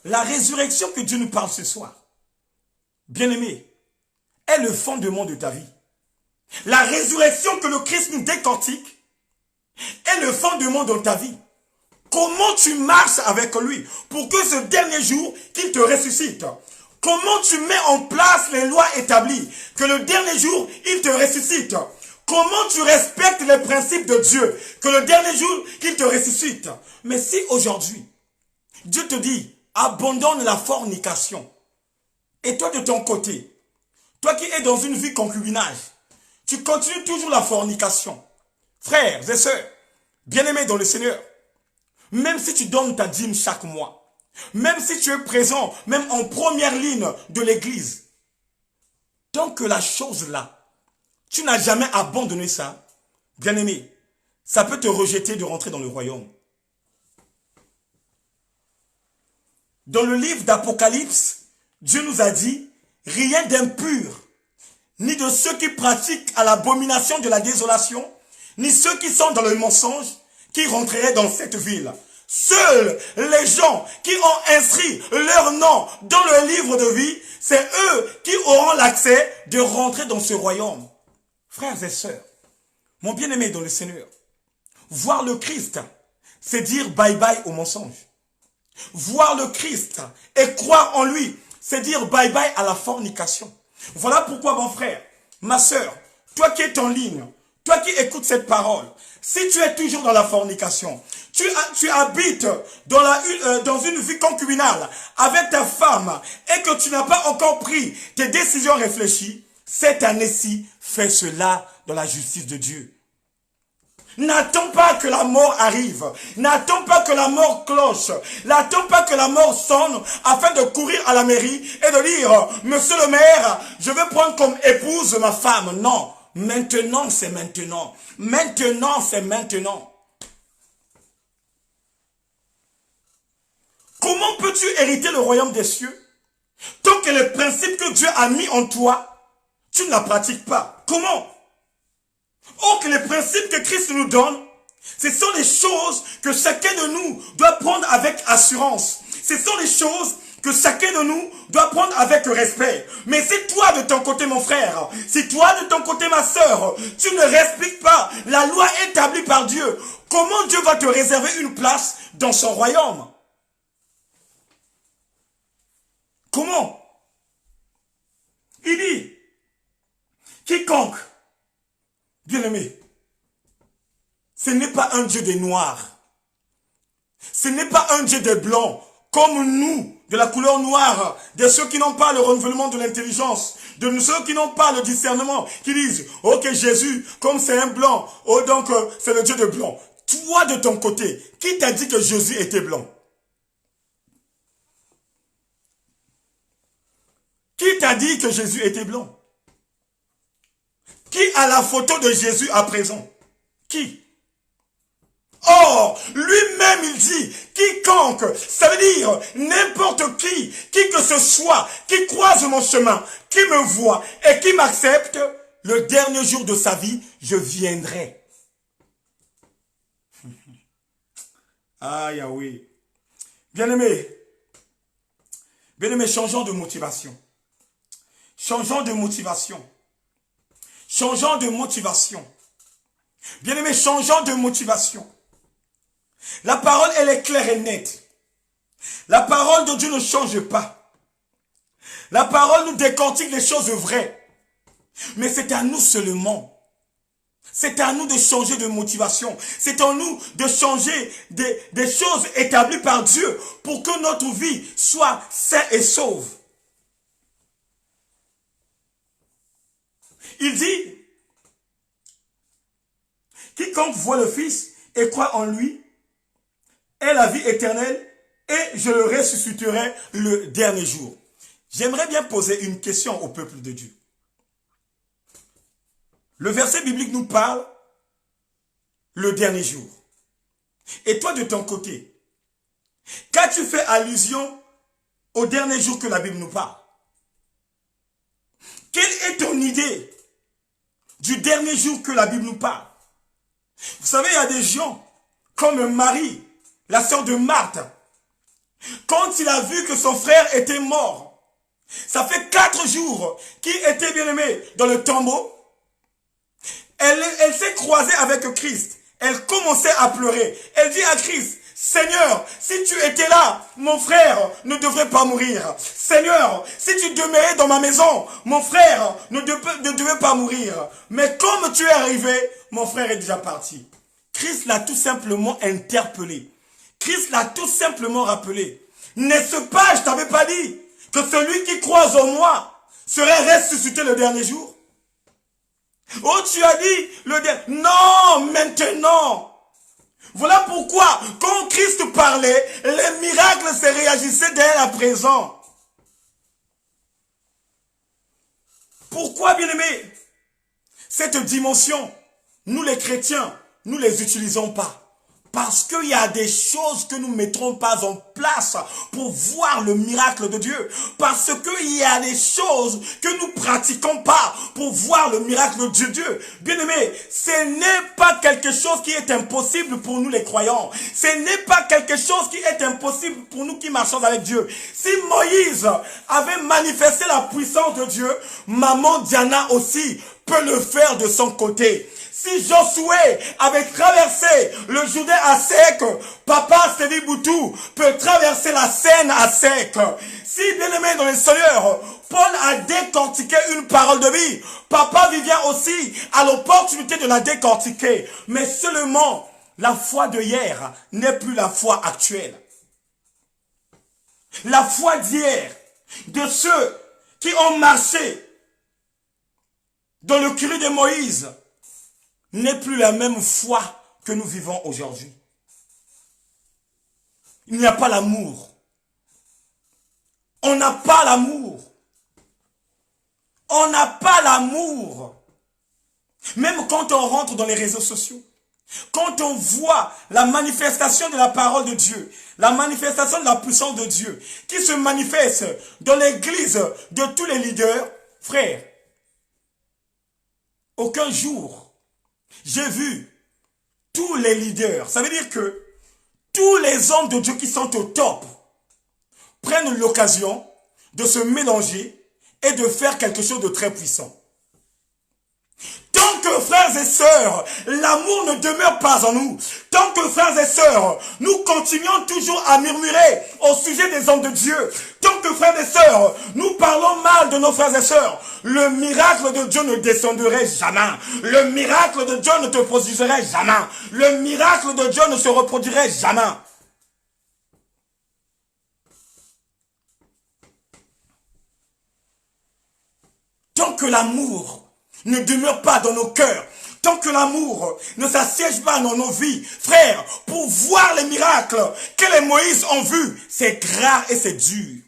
Speaker 1: La résurrection que Dieu nous parle ce soir, bien-aimé, est le fondement de ta vie. La résurrection que le Christ nous décortique est le fondement de ta vie. Comment tu marches avec lui pour que ce dernier jour, qu'il te ressuscite? Comment tu mets en place les lois établies, que le dernier jour, il te ressuscite? Comment tu respectes les principes de Dieu, que le dernier jour, qu'il te ressuscite? Mais si aujourd'hui, Dieu te dit, abandonne la fornication. Et toi de ton côté, toi qui es dans une vie concubinage, tu continues toujours la fornication. Frères et sœurs, bien-aimés dans le Seigneur, même si tu donnes ta dîme chaque mois, même si tu es présent, même en première ligne de l'église, tant que la chose là, tu n'as jamais abandonné ça, bien-aimé, ça peut te rejeter de rentrer dans le royaume. Dans le livre d'Apocalypse, Dieu nous a dit, rien d'impur, ni de ceux qui pratiquent à l'abomination de la désolation, ni ceux qui sont dans le mensonge, qui rentreraient dans cette ville. Seuls les gens qui ont inscrit leur nom dans le livre de vie, c'est eux qui auront l'accès de rentrer dans ce royaume. Frères et sœurs, mon bien-aimé dans le Seigneur, voir le Christ, c'est dire bye-bye au mensonge. Voir le Christ et croire en lui, c'est dire bye-bye à la fornication. Voilà pourquoi, mon frère, ma sœur, toi qui es en ligne, toi qui écoutes cette parole, si tu es toujours dans la fornication, tu habites dans une vie concubinale avec ta femme et que tu n'as pas encore pris tes décisions réfléchies, cette année-ci, fais cela dans la justice de Dieu. N'attends pas que la mort arrive. N'attends pas que la mort cloche. N'attends pas que la mort sonne afin de courir à la mairie et de dire, monsieur le maire, je vais prendre comme épouse ma femme. Non. Maintenant, c'est maintenant. Maintenant, c'est maintenant. Comment peux-tu hériter le royaume des cieux tant que les principes que Dieu a mis en toi, tu ne la pratiques pas? Comment? Or que les principes que Christ nous donne, ce sont les choses que chacun de nous doit prendre avec assurance. Ce sont les choses que chacun de nous doit prendre avec respect. Mais si toi de ton côté, mon frère, si toi de ton côté, ma sœur, tu ne respectes pas la loi établie par Dieu, comment Dieu va te réserver une place dans son royaume? Comment? Il dit, quiconque, bien-aimé, ce n'est pas un Dieu des noirs. Ce n'est pas un Dieu des blancs comme nous, de la couleur noire, de ceux qui n'ont pas le renouvellement de l'intelligence, de ceux qui n'ont pas le discernement, qui disent, ok Jésus, comme c'est un blanc, oh donc c'est le Dieu de blanc. Toi de ton côté, qui t'a dit que Jésus était blanc? Qui t'a dit que Jésus était blanc? Qui a la photo de Jésus à présent? Qui? Or, lui-même il dit, quiconque, ça veut dire n'importe qui que ce soit, qui croise mon chemin, qui me voit et qui m'accepte, le dernier jour de sa vie, je viendrai. Ah Yahweh. Bien-aimé, changeons de motivation. Changeons de motivation. Changeons de motivation. Bien-aimé, changeons de motivation. La parole, elle est claire et nette. La parole de Dieu ne change pas. La parole nous décortique les choses vraies. Mais c'est à nous seulement. C'est à nous de changer de motivation. C'est à nous de changer des choses établies par Dieu pour que notre vie soit saine et sauve. Il dit, quiconque voit le Fils et croit en lui ait la vie éternelle et je le ressusciterai le dernier jour. J'aimerais bien poser une question au peuple de Dieu. Le verset biblique nous parle le dernier jour. Et toi de ton côté, qu'as-tu fait allusion au dernier jour que la Bible nous parle? Quelle est ton idée du dernier jour que la Bible nous parle? Vous savez, il y a des gens comme Marie, la sœur de Marthe. Quand il a vu que son frère était mort, ça fait 4 jours qu'il était bien-aimé dans le tombeau. Elle s'est croisée avec Christ. Elle commençait à pleurer. Elle dit à Christ, Seigneur, si tu étais là, mon frère ne devrait pas mourir. Seigneur, si tu demeurais dans ma maison, mon frère ne devait pas mourir. Mais comme tu es arrivé, mon frère est déjà parti. Christ l'a tout simplement interpellé. Christ l'a tout simplement rappelé. N'est-ce pas, je t'avais pas dit, que celui qui croise en moi serait ressuscité le dernier jour? Oh, tu as dit le dernier. Non, maintenant. Voilà pourquoi, quand Christ parlait, les miracles se réagissaient d'elle à présent. Pourquoi, bien-aimés, cette dimension, nous les chrétiens, nous les utilisons pas? Parce qu'il y a des choses que nous ne mettrons pas en place pour voir le miracle de Dieu. Parce qu'il y a des choses que nous ne pratiquons pas pour voir le miracle de Dieu. Bien-aimés, ce n'est pas quelque chose qui est impossible pour nous les croyants. Ce n'est pas quelque chose qui est impossible pour nous qui marchons avec Dieu. Si Moïse avait manifesté la puissance de Dieu, maman Diana aussi peut le faire de son côté. Si Josué avait traversé le Jourdain à sec, papa Sévi Boutou peut traverser la Seine à sec. Si, bien-aimé dans le Seigneur, Paul a décortiqué une parole de vie, papa Vivien aussi a l'opportunité de la décortiquer. Mais seulement, la foi de hier n'est plus la foi actuelle. La foi d'hier, de ceux qui ont marché dans le cru de Moïse, n'est plus la même foi que nous vivons aujourd'hui. Il n'y a pas l'amour. On n'a pas l'amour. On n'a pas l'amour. Même quand on rentre dans les réseaux sociaux, quand on voit la manifestation de la parole de Dieu, la manifestation de la puissance de Dieu, qui se manifeste dans l'église de tous les leaders, frères, aucun jour, j'ai vu tous les leaders, ça veut dire que tous les hommes de Dieu qui sont au top prennent l'occasion de se mélanger et de faire quelque chose de très puissant. Tant que frères et sœurs, l'amour ne demeure pas en nous. Tant que frères et sœurs, nous continuons toujours à murmurer au sujet des hommes de Dieu. Tant que frères et sœurs, nous parlons mal de nos frères et sœurs. Le miracle de Dieu ne descendrait jamais. Le miracle de Dieu ne te produirait jamais. Le miracle de Dieu ne se reproduirait jamais. Tant que l'amour ne demeure pas dans nos cœurs, tant que l'amour ne s'assiège pas dans nos vies, frère, pour voir les miracles que les Moïse ont vus, c'est rare et c'est dur.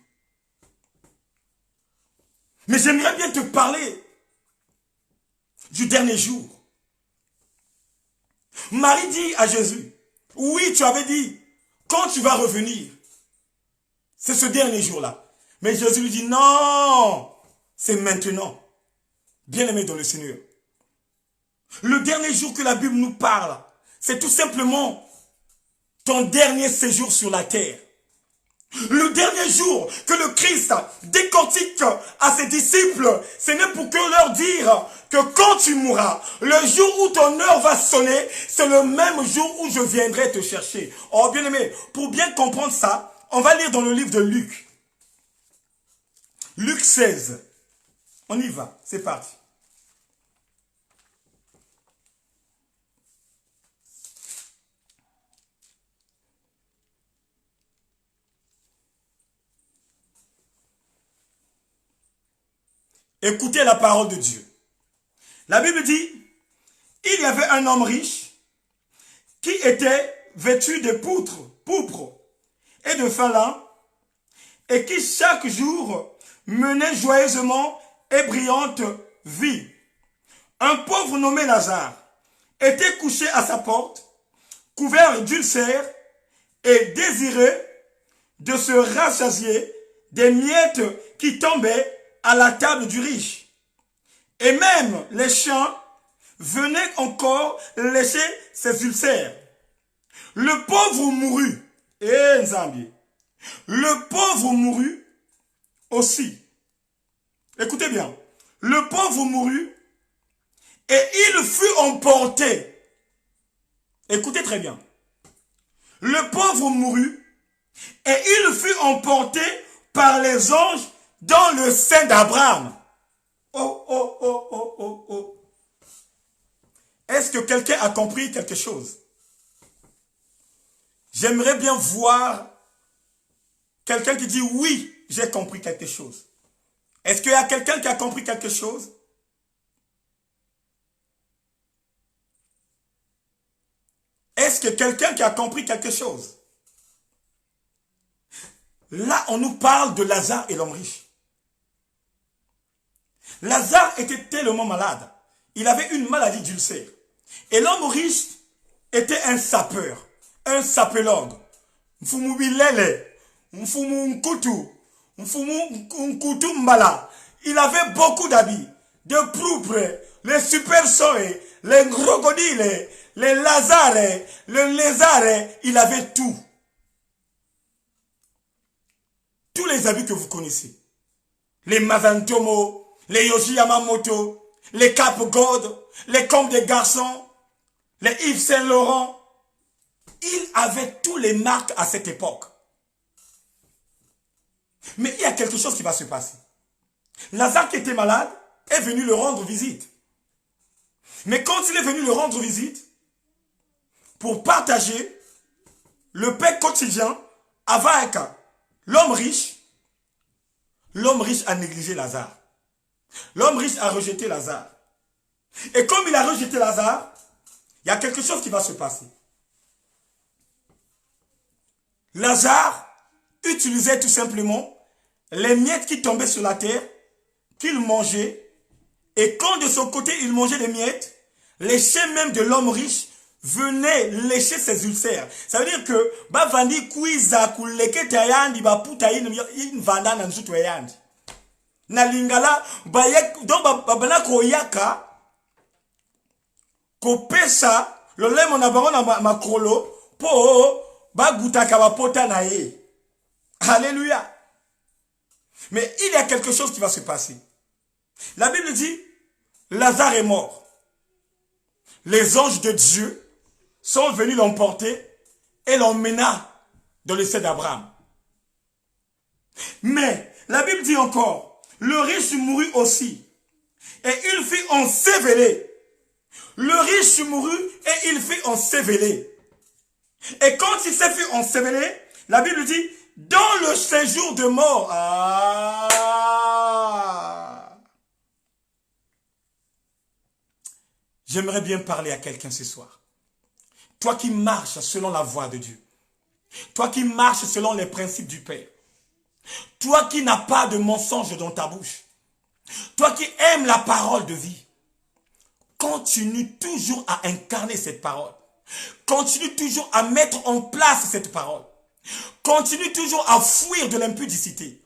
Speaker 1: Mais j'aimerais bien te parler du dernier jour. Marie dit à Jésus, oui, tu avais dit, quand tu vas revenir, c'est ce dernier jour-là. Mais Jésus lui dit, non, c'est maintenant. Bien-aimé dans le Seigneur. Le dernier jour que la Bible nous parle, c'est tout simplement ton dernier séjour sur la terre. Le dernier jour que le Christ décortique à ses disciples, ce n'est pour que leur dire que quand tu mourras, le jour où ton heure va sonner, c'est le même jour où je viendrai te chercher. Oh bien aimé, pour bien comprendre ça, on va lire dans le livre de Luc. Luc 16. On y va, c'est parti. Écoutez la parole de Dieu. La Bible dit, il y avait un homme riche qui était vêtu de pourpre et de fin lin et qui chaque jour menait joyeusement et brillante vie. Un pauvre nommé Lazare était couché à sa porte, couvert d'ulcères et désireux de se rassasier des miettes qui tombaient à la table du riche. Et même les chiens venaient encore lécher ses ulcères. Le pauvre mourut. Eh Nzambi. Le pauvre mourut aussi. Écoutez bien. Le pauvre mourut et il fut emporté. Écoutez très bien. Le pauvre mourut et il fut emporté par les anges dans le sein d'Abraham. Oh, oh, oh, oh, oh, oh. Est-ce que quelqu'un a compris quelque chose? J'aimerais bien voir quelqu'un qui dit oui, j'ai compris quelque chose. Est-ce qu'il y a quelqu'un qui a compris quelque chose? Est-ce que quelqu'un qui a compris quelque chose? Là, on nous parle de Lazare et l'homme riche. Lazare était tellement malade. Il avait une maladie d'ulcère. Et l'homme riche était un sapeur, un sapelongue. Mfumu bilele, mfumu nkutu, mfumu nkutu mbala. Il avait beaucoup d'habits, de pourpre, les super soe, les crocodiles, les lazares, le lézard. Il avait tout. Tous les habits que vous connaissez. Les Mazantomo, les Yoshi Yamamoto, les Cap God, les Comme des garçons, les Yves Saint Laurent. Il avait tous les marques à cette époque. Mais il y a quelque chose qui va se passer. Lazare qui était malade est venu le rendre visite. Mais quand il est venu le rendre visite, pour partager le pain quotidien avec l'homme riche a négligé Lazare. L'homme riche a rejeté Lazare. Et comme il a rejeté Lazare, il y a quelque chose qui va se passer. Lazare utilisait tout simplement les miettes qui tombaient sur la terre, qu'il mangeait. Et quand de son côté il mangeait les miettes, les chiens même de l'homme riche venaient lécher ses ulcères. Ça veut dire que bavandi kuiza kuleke tayandi baputa in vanda na nzutu yandi. Na lingala bayek donc babana koyaka kopesa le lemo na bango na makrolo po bagutaka bapota na ye. Alléluia. Mais il y a quelque chose qui va se passer. La Bible dit Lazare est mort. Les anges de Dieu sont venus l'emporter et l'emmena dans le sein d'Abraham. Mais la Bible dit encore, le riche mourut aussi et il fut enseveli. Le riche mourut et il fut enseveli. Et quand il s'est fait ensevelir, la Bible dit, dans le séjour de mort, J'aimerais bien parler à quelqu'un ce soir. Toi qui marches selon la voie de Dieu. Toi qui marches selon les principes du Père. Toi qui n'as pas de mensonge dans ta bouche. Toi qui aimes la parole de vie. Continue toujours à incarner cette parole. Continue toujours à mettre en place cette parole. Continue toujours à fuir de l'impudicité.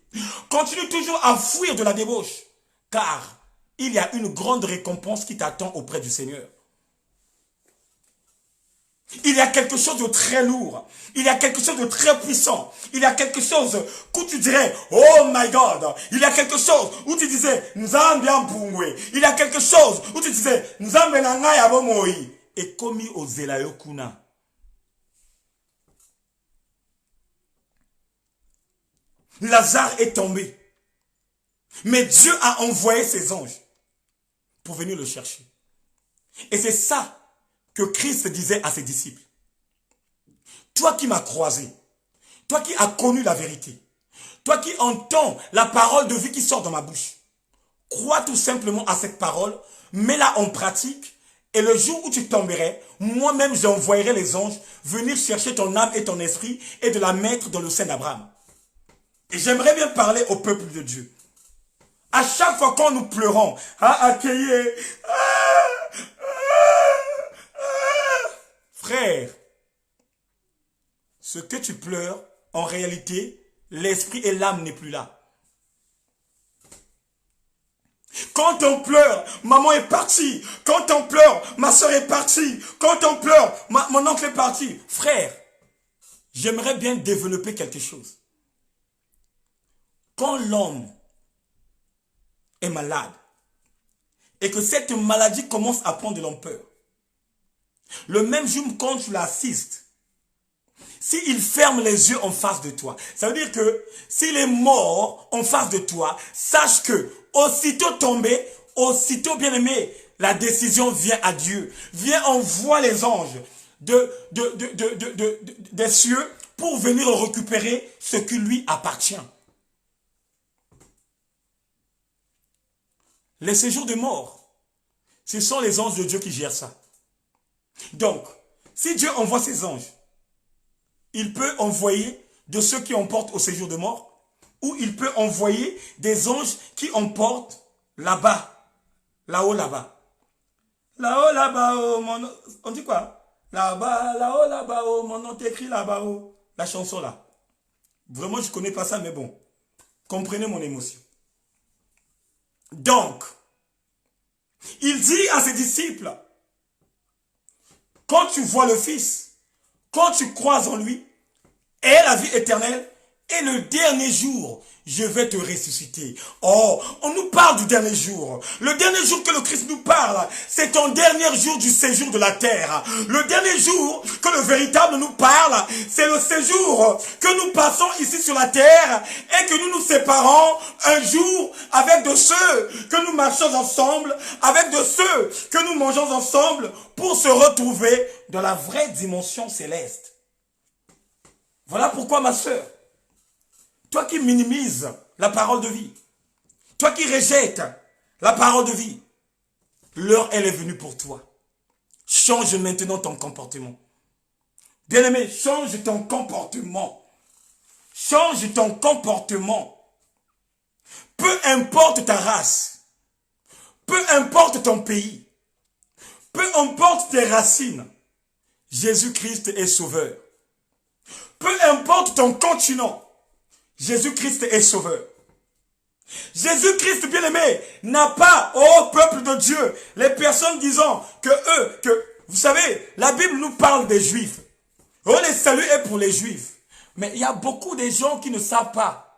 Speaker 1: Continue toujours à fuir de la débauche. Car il y a une grande récompense qui t'attend auprès du Seigneur. Il y a quelque chose de très lourd. Il y a quelque chose de très puissant. Il y a quelque chose où tu dirais, oh my God. Il y a quelque chose où tu disais, Nzambi Ampungwe. Il y a quelque chose où tu disais, Nzambi Nangai Abomoi. Et commis au Zelayokuna. Lazare est tombé. Mais Dieu a envoyé ses anges pour venir le chercher. Et c'est ça que Christ disait à ses disciples. Toi qui m'as croisé, toi qui as connu la vérité, toi qui entends la parole de vie qui sort dans ma bouche, crois tout simplement à cette parole, mets-la en pratique, et le jour où tu tomberais, moi-même j'envoyerai les anges venir chercher ton âme et ton esprit et de la mettre dans le sein d'Abraham. Et j'aimerais bien parler au peuple de Dieu. À chaque fois quand nous pleurons, frère, ce que tu pleures, en réalité, l'esprit et l'âme n'est plus là. Quand on pleure, maman est partie. Quand on pleure, ma soeur est partie. Quand on pleure, mon oncle est parti. Frère, j'aimerais bien développer quelque chose. Quand l'homme est malade et que cette maladie commence à prendre de l'ampleur, le même jour quand tu l'assistes, s'il ferme les yeux en face de toi, ça veut dire que s'il est mort en face de toi, sache que aussitôt tombé, aussitôt bien aimé, la décision vient à Dieu. Viens, envoie les anges des cieux pour venir récupérer ce qui lui appartient. Les séjours de mort, ce sont les anges de Dieu qui gèrent ça. Donc, si Dieu envoie ses anges, il peut envoyer de ceux qui emportent au séjour de mort, ou il peut envoyer des anges qui emportent là-bas, là-haut, là-bas. Là-haut, là-bas, oh, on dit quoi? Là-bas, là-haut, là-bas, oh, mon nom t'écrit là-bas, oh. La chanson là. Vraiment, je ne connais pas ça, mais bon. Comprenez mon émotion. Donc, il dit à ses disciples, quand tu vois le Fils, quand tu crois en lui, et la vie éternelle, et le dernier jour, je vais te ressusciter. Oh, on nous parle du dernier jour. Le dernier jour que le Christ nous parle, c'est ton dernier jour du séjour de la terre. Le dernier jour que le véritable nous parle, c'est le séjour que nous passons ici sur la terre et que nous nous séparons un jour avec de ceux que nous marchons ensemble, avec de ceux que nous mangeons ensemble pour se retrouver dans la vraie dimension céleste. Voilà pourquoi, ma sœur, toi qui minimises la parole de vie, toi qui rejettes la parole de vie, l'heure elle est venue pour toi. Change maintenant ton comportement. Bien-aimé, change ton comportement. Change ton comportement. Peu importe ta race, peu importe ton pays, peu importe tes racines, Jésus-Christ est sauveur. Peu importe ton continent, Jésus-Christ est sauveur. Jésus-Christ, bien-aimé, n'a pas, ô peuple de Dieu, les personnes disant vous savez, la Bible nous parle des Juifs. Oh, le salut est pour les Juifs. Mais il y a beaucoup de gens qui ne savent pas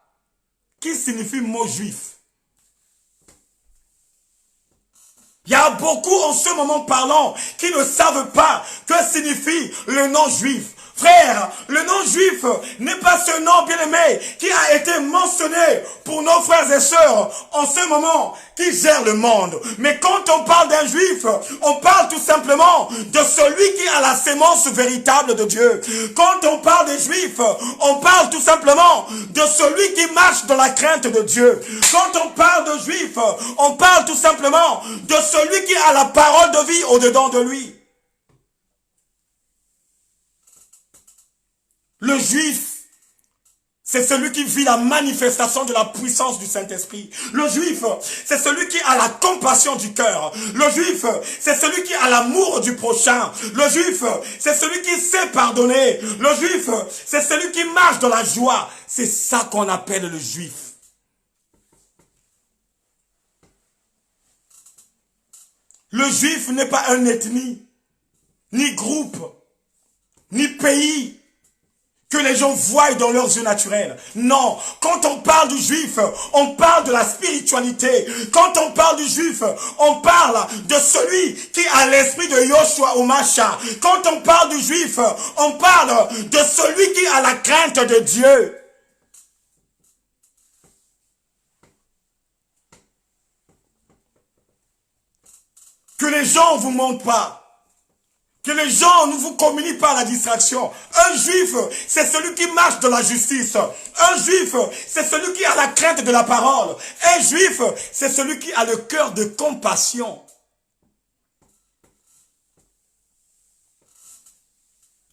Speaker 1: qui signifie le mot juif. Il y a beaucoup en ce moment parlant qui ne savent pas que signifie le nom juif. Frère, le nom juif n'est pas ce nom bien-aimé qui a été mentionné pour nos frères et sœurs en ce moment qui gèrent le monde. Mais quand on parle d'un juif, on parle tout simplement de celui qui a la sémence véritable de Dieu. Quand on parle des juifs, on parle tout simplement de celui qui marche dans la crainte de Dieu. Quand on parle de juif, on parle tout simplement de celui qui a la parole de vie au-dedans de lui. Le juif, c'est celui qui vit la manifestation de la puissance du Saint-Esprit. Le juif, c'est celui qui a la compassion du cœur. Le juif, c'est celui qui a l'amour du prochain. Le juif, c'est celui qui sait pardonner. Le juif, c'est celui qui marche dans la joie. C'est ça qu'on appelle le juif. Le juif n'est pas une ethnie, ni groupe, ni pays que les gens voient dans leurs yeux naturels. Non, quand on parle du juif, on parle de la spiritualité. Quand on parle du juif, on parle de celui qui a l'esprit de Yoshua ou Masha. Quand on parle du juif, on parle de celui qui a la crainte de Dieu. Que les gens ne vous mentent pas. Que les gens ne vous communiquent pas la distraction. Un juif, c'est celui qui marche dans la justice. Un juif, c'est celui qui a la crainte de la parole. Un juif, c'est celui qui a le cœur de compassion.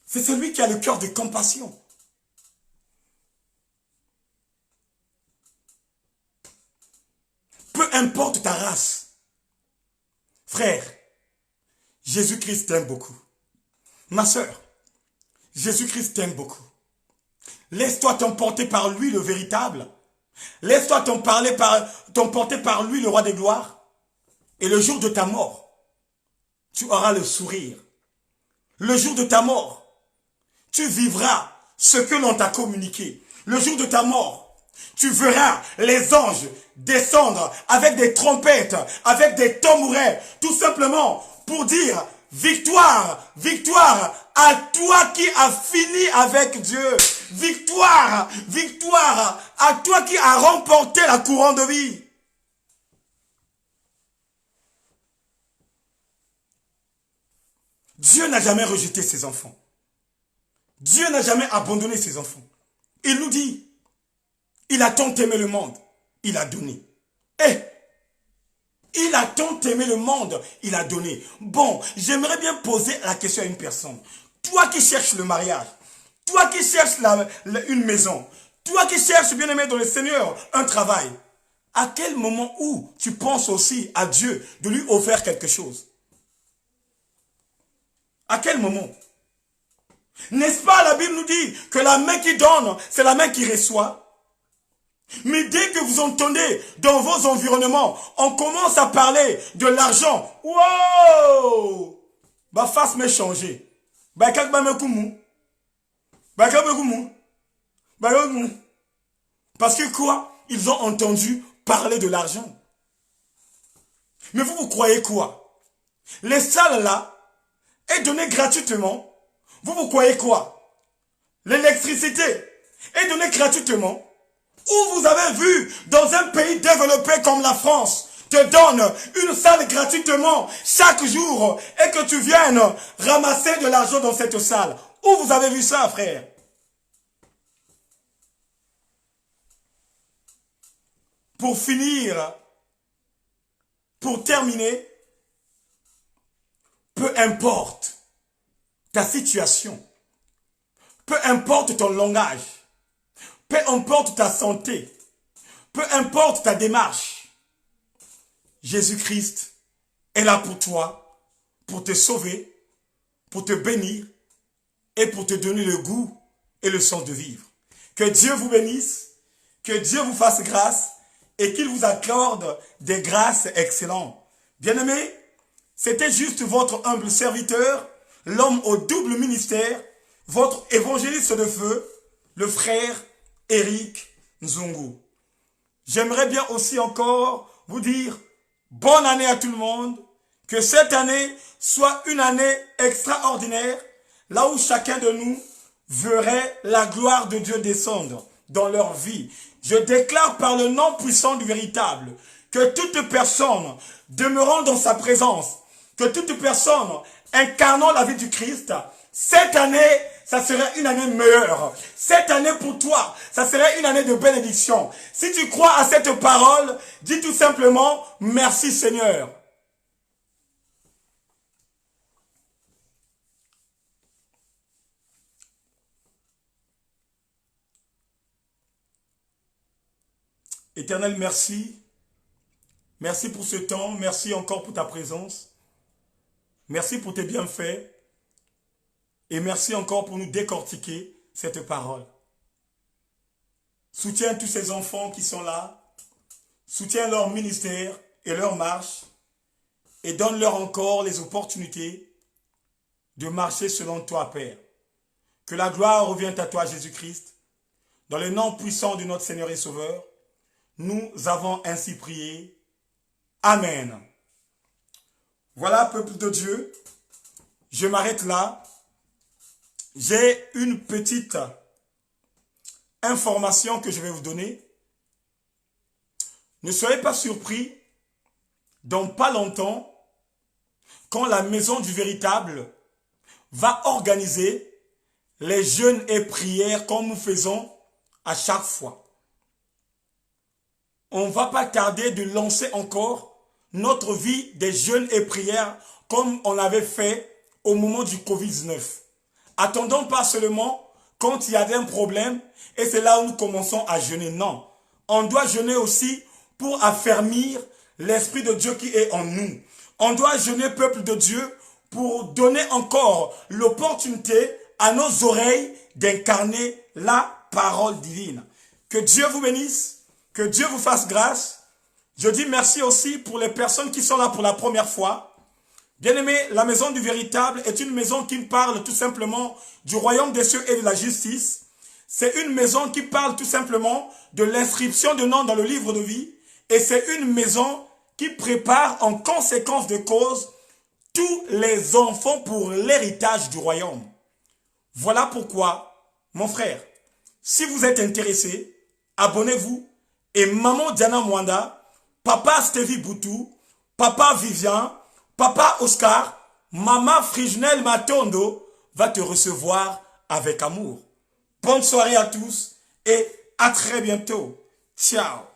Speaker 1: C'est celui qui a le cœur de compassion. Peu importe ta race. Frère, Jésus-Christ t'aime beaucoup. Ma sœur, Jésus-Christ t'aime beaucoup. Laisse-toi t'emporter par lui, le véritable. Laisse-toi t'emporter par lui, le roi des gloires. Et le jour de ta mort, tu auras le sourire. Le jour de ta mort, tu vivras ce que l'on t'a communiqué. Le jour de ta mort, tu verras les anges descendre avec des trompettes, avec des tambourins, tout simplement pour dire victoire, victoire à toi qui as fini avec Dieu. Victoire, victoire à toi qui as remporté la couronne de vie. Dieu n'a jamais rejeté ses enfants. Dieu n'a jamais abandonné ses enfants. Il nous dit, il a tant aimé le monde, il a donné. Il a tant aimé le monde, il a donné. Bon, j'aimerais bien poser la question à une personne. Toi qui cherches le mariage, toi qui cherches une maison, toi qui cherches, bien aimé dans le Seigneur, un travail, à quel moment où tu penses aussi à Dieu de lui offrir quelque chose? À quel moment? N'est-ce pas, la Bible nous dit que la main qui donne, c'est la main qui reçoit? Mais dès que vous entendez dans vos environnements, on commence à parler de l'argent. Wow! Bah, face m'est changé. Bah, kak ba me kumu. Bah, kak ba kumu. Bah, kumu. Parce que quoi? Ils ont entendu parler de l'argent. Mais vous croyez quoi? Les salles là est donné gratuitement. Vous croyez quoi? L'électricité est donnée gratuitement. Où vous avez vu dans un pays développé comme la France te donne une salle gratuitement chaque jour et que tu viennes ramasser de l'argent dans cette salle? Où vous avez vu ça, frère? Pour finir, pour terminer, peu importe ta situation, peu importe ton langage, peu importe ta santé, peu importe ta démarche, Jésus-Christ est là pour toi, pour te sauver, pour te bénir et pour te donner le goût et le sens de vivre. Que Dieu vous bénisse, que Dieu vous fasse grâce et qu'il vous accorde des grâces excellentes. Bien-aimés, c'était juste votre humble serviteur, l'homme au double ministère, votre évangéliste de feu, le frère Eric Nzungu. J'aimerais bien aussi encore vous dire bonne année à tout le monde, que cette année soit une année extraordinaire, là où chacun de nous verraient la gloire de Dieu descendre dans leur vie. Je déclare par le nom puissant du véritable que toute personne demeurant dans sa présence, que toute personne incarnant la vie du Christ, cette année, ça serait une année meilleure. Cette année pour toi, ça serait une année de bénédiction. Si tu crois à cette parole, dis tout simplement, merci Seigneur. Éternel, merci. Merci pour ce temps. Merci encore pour ta présence. Merci pour tes bienfaits. Et merci encore pour nous décortiquer cette parole. Soutiens tous ces enfants qui sont là. Soutiens leur ministère et leur marche. Et donne-leur encore les opportunités de marcher selon toi, Père. Que la gloire revienne à toi, Jésus-Christ. Dans le nom puissant de notre Seigneur et Sauveur, nous avons ainsi prié. Amen. Voilà, peuple de Dieu. Je m'arrête là. J'ai une petite information que je vais vous donner. Ne soyez pas surpris, dans pas longtemps, quand la maison du véritable va organiser les jeûnes et prières comme nous faisons à chaque fois. On ne va pas tarder de lancer encore notre vie des jeûnes et prières comme on avait fait au moment du Covid-19. Attendons pas seulement quand il y avait un problème et c'est là où nous commençons à jeûner. Non, on doit jeûner aussi pour affermir l'Esprit de Dieu qui est en nous. On doit jeûner, peuple de Dieu, pour donner encore l'opportunité à nos oreilles d'incarner la parole divine. Que Dieu vous bénisse, que Dieu vous fasse grâce. Je dis merci aussi pour les personnes qui sont là pour la première fois. Bien-aimé, la maison du véritable est une maison qui parle tout simplement du royaume des cieux et de la justice. C'est une maison qui parle tout simplement de l'inscription de nom dans le livre de vie. Et c'est une maison qui prépare en conséquence de cause tous les enfants pour l'héritage du royaume. Voilà pourquoi, mon frère, si vous êtes intéressé, abonnez-vous. Et maman Diana Mwanda, papa Stevie Boutou, papa Vivian, papa Oscar, maman Frijnel Matondo va te recevoir avec amour. Bonne soirée à tous et à très bientôt. Ciao.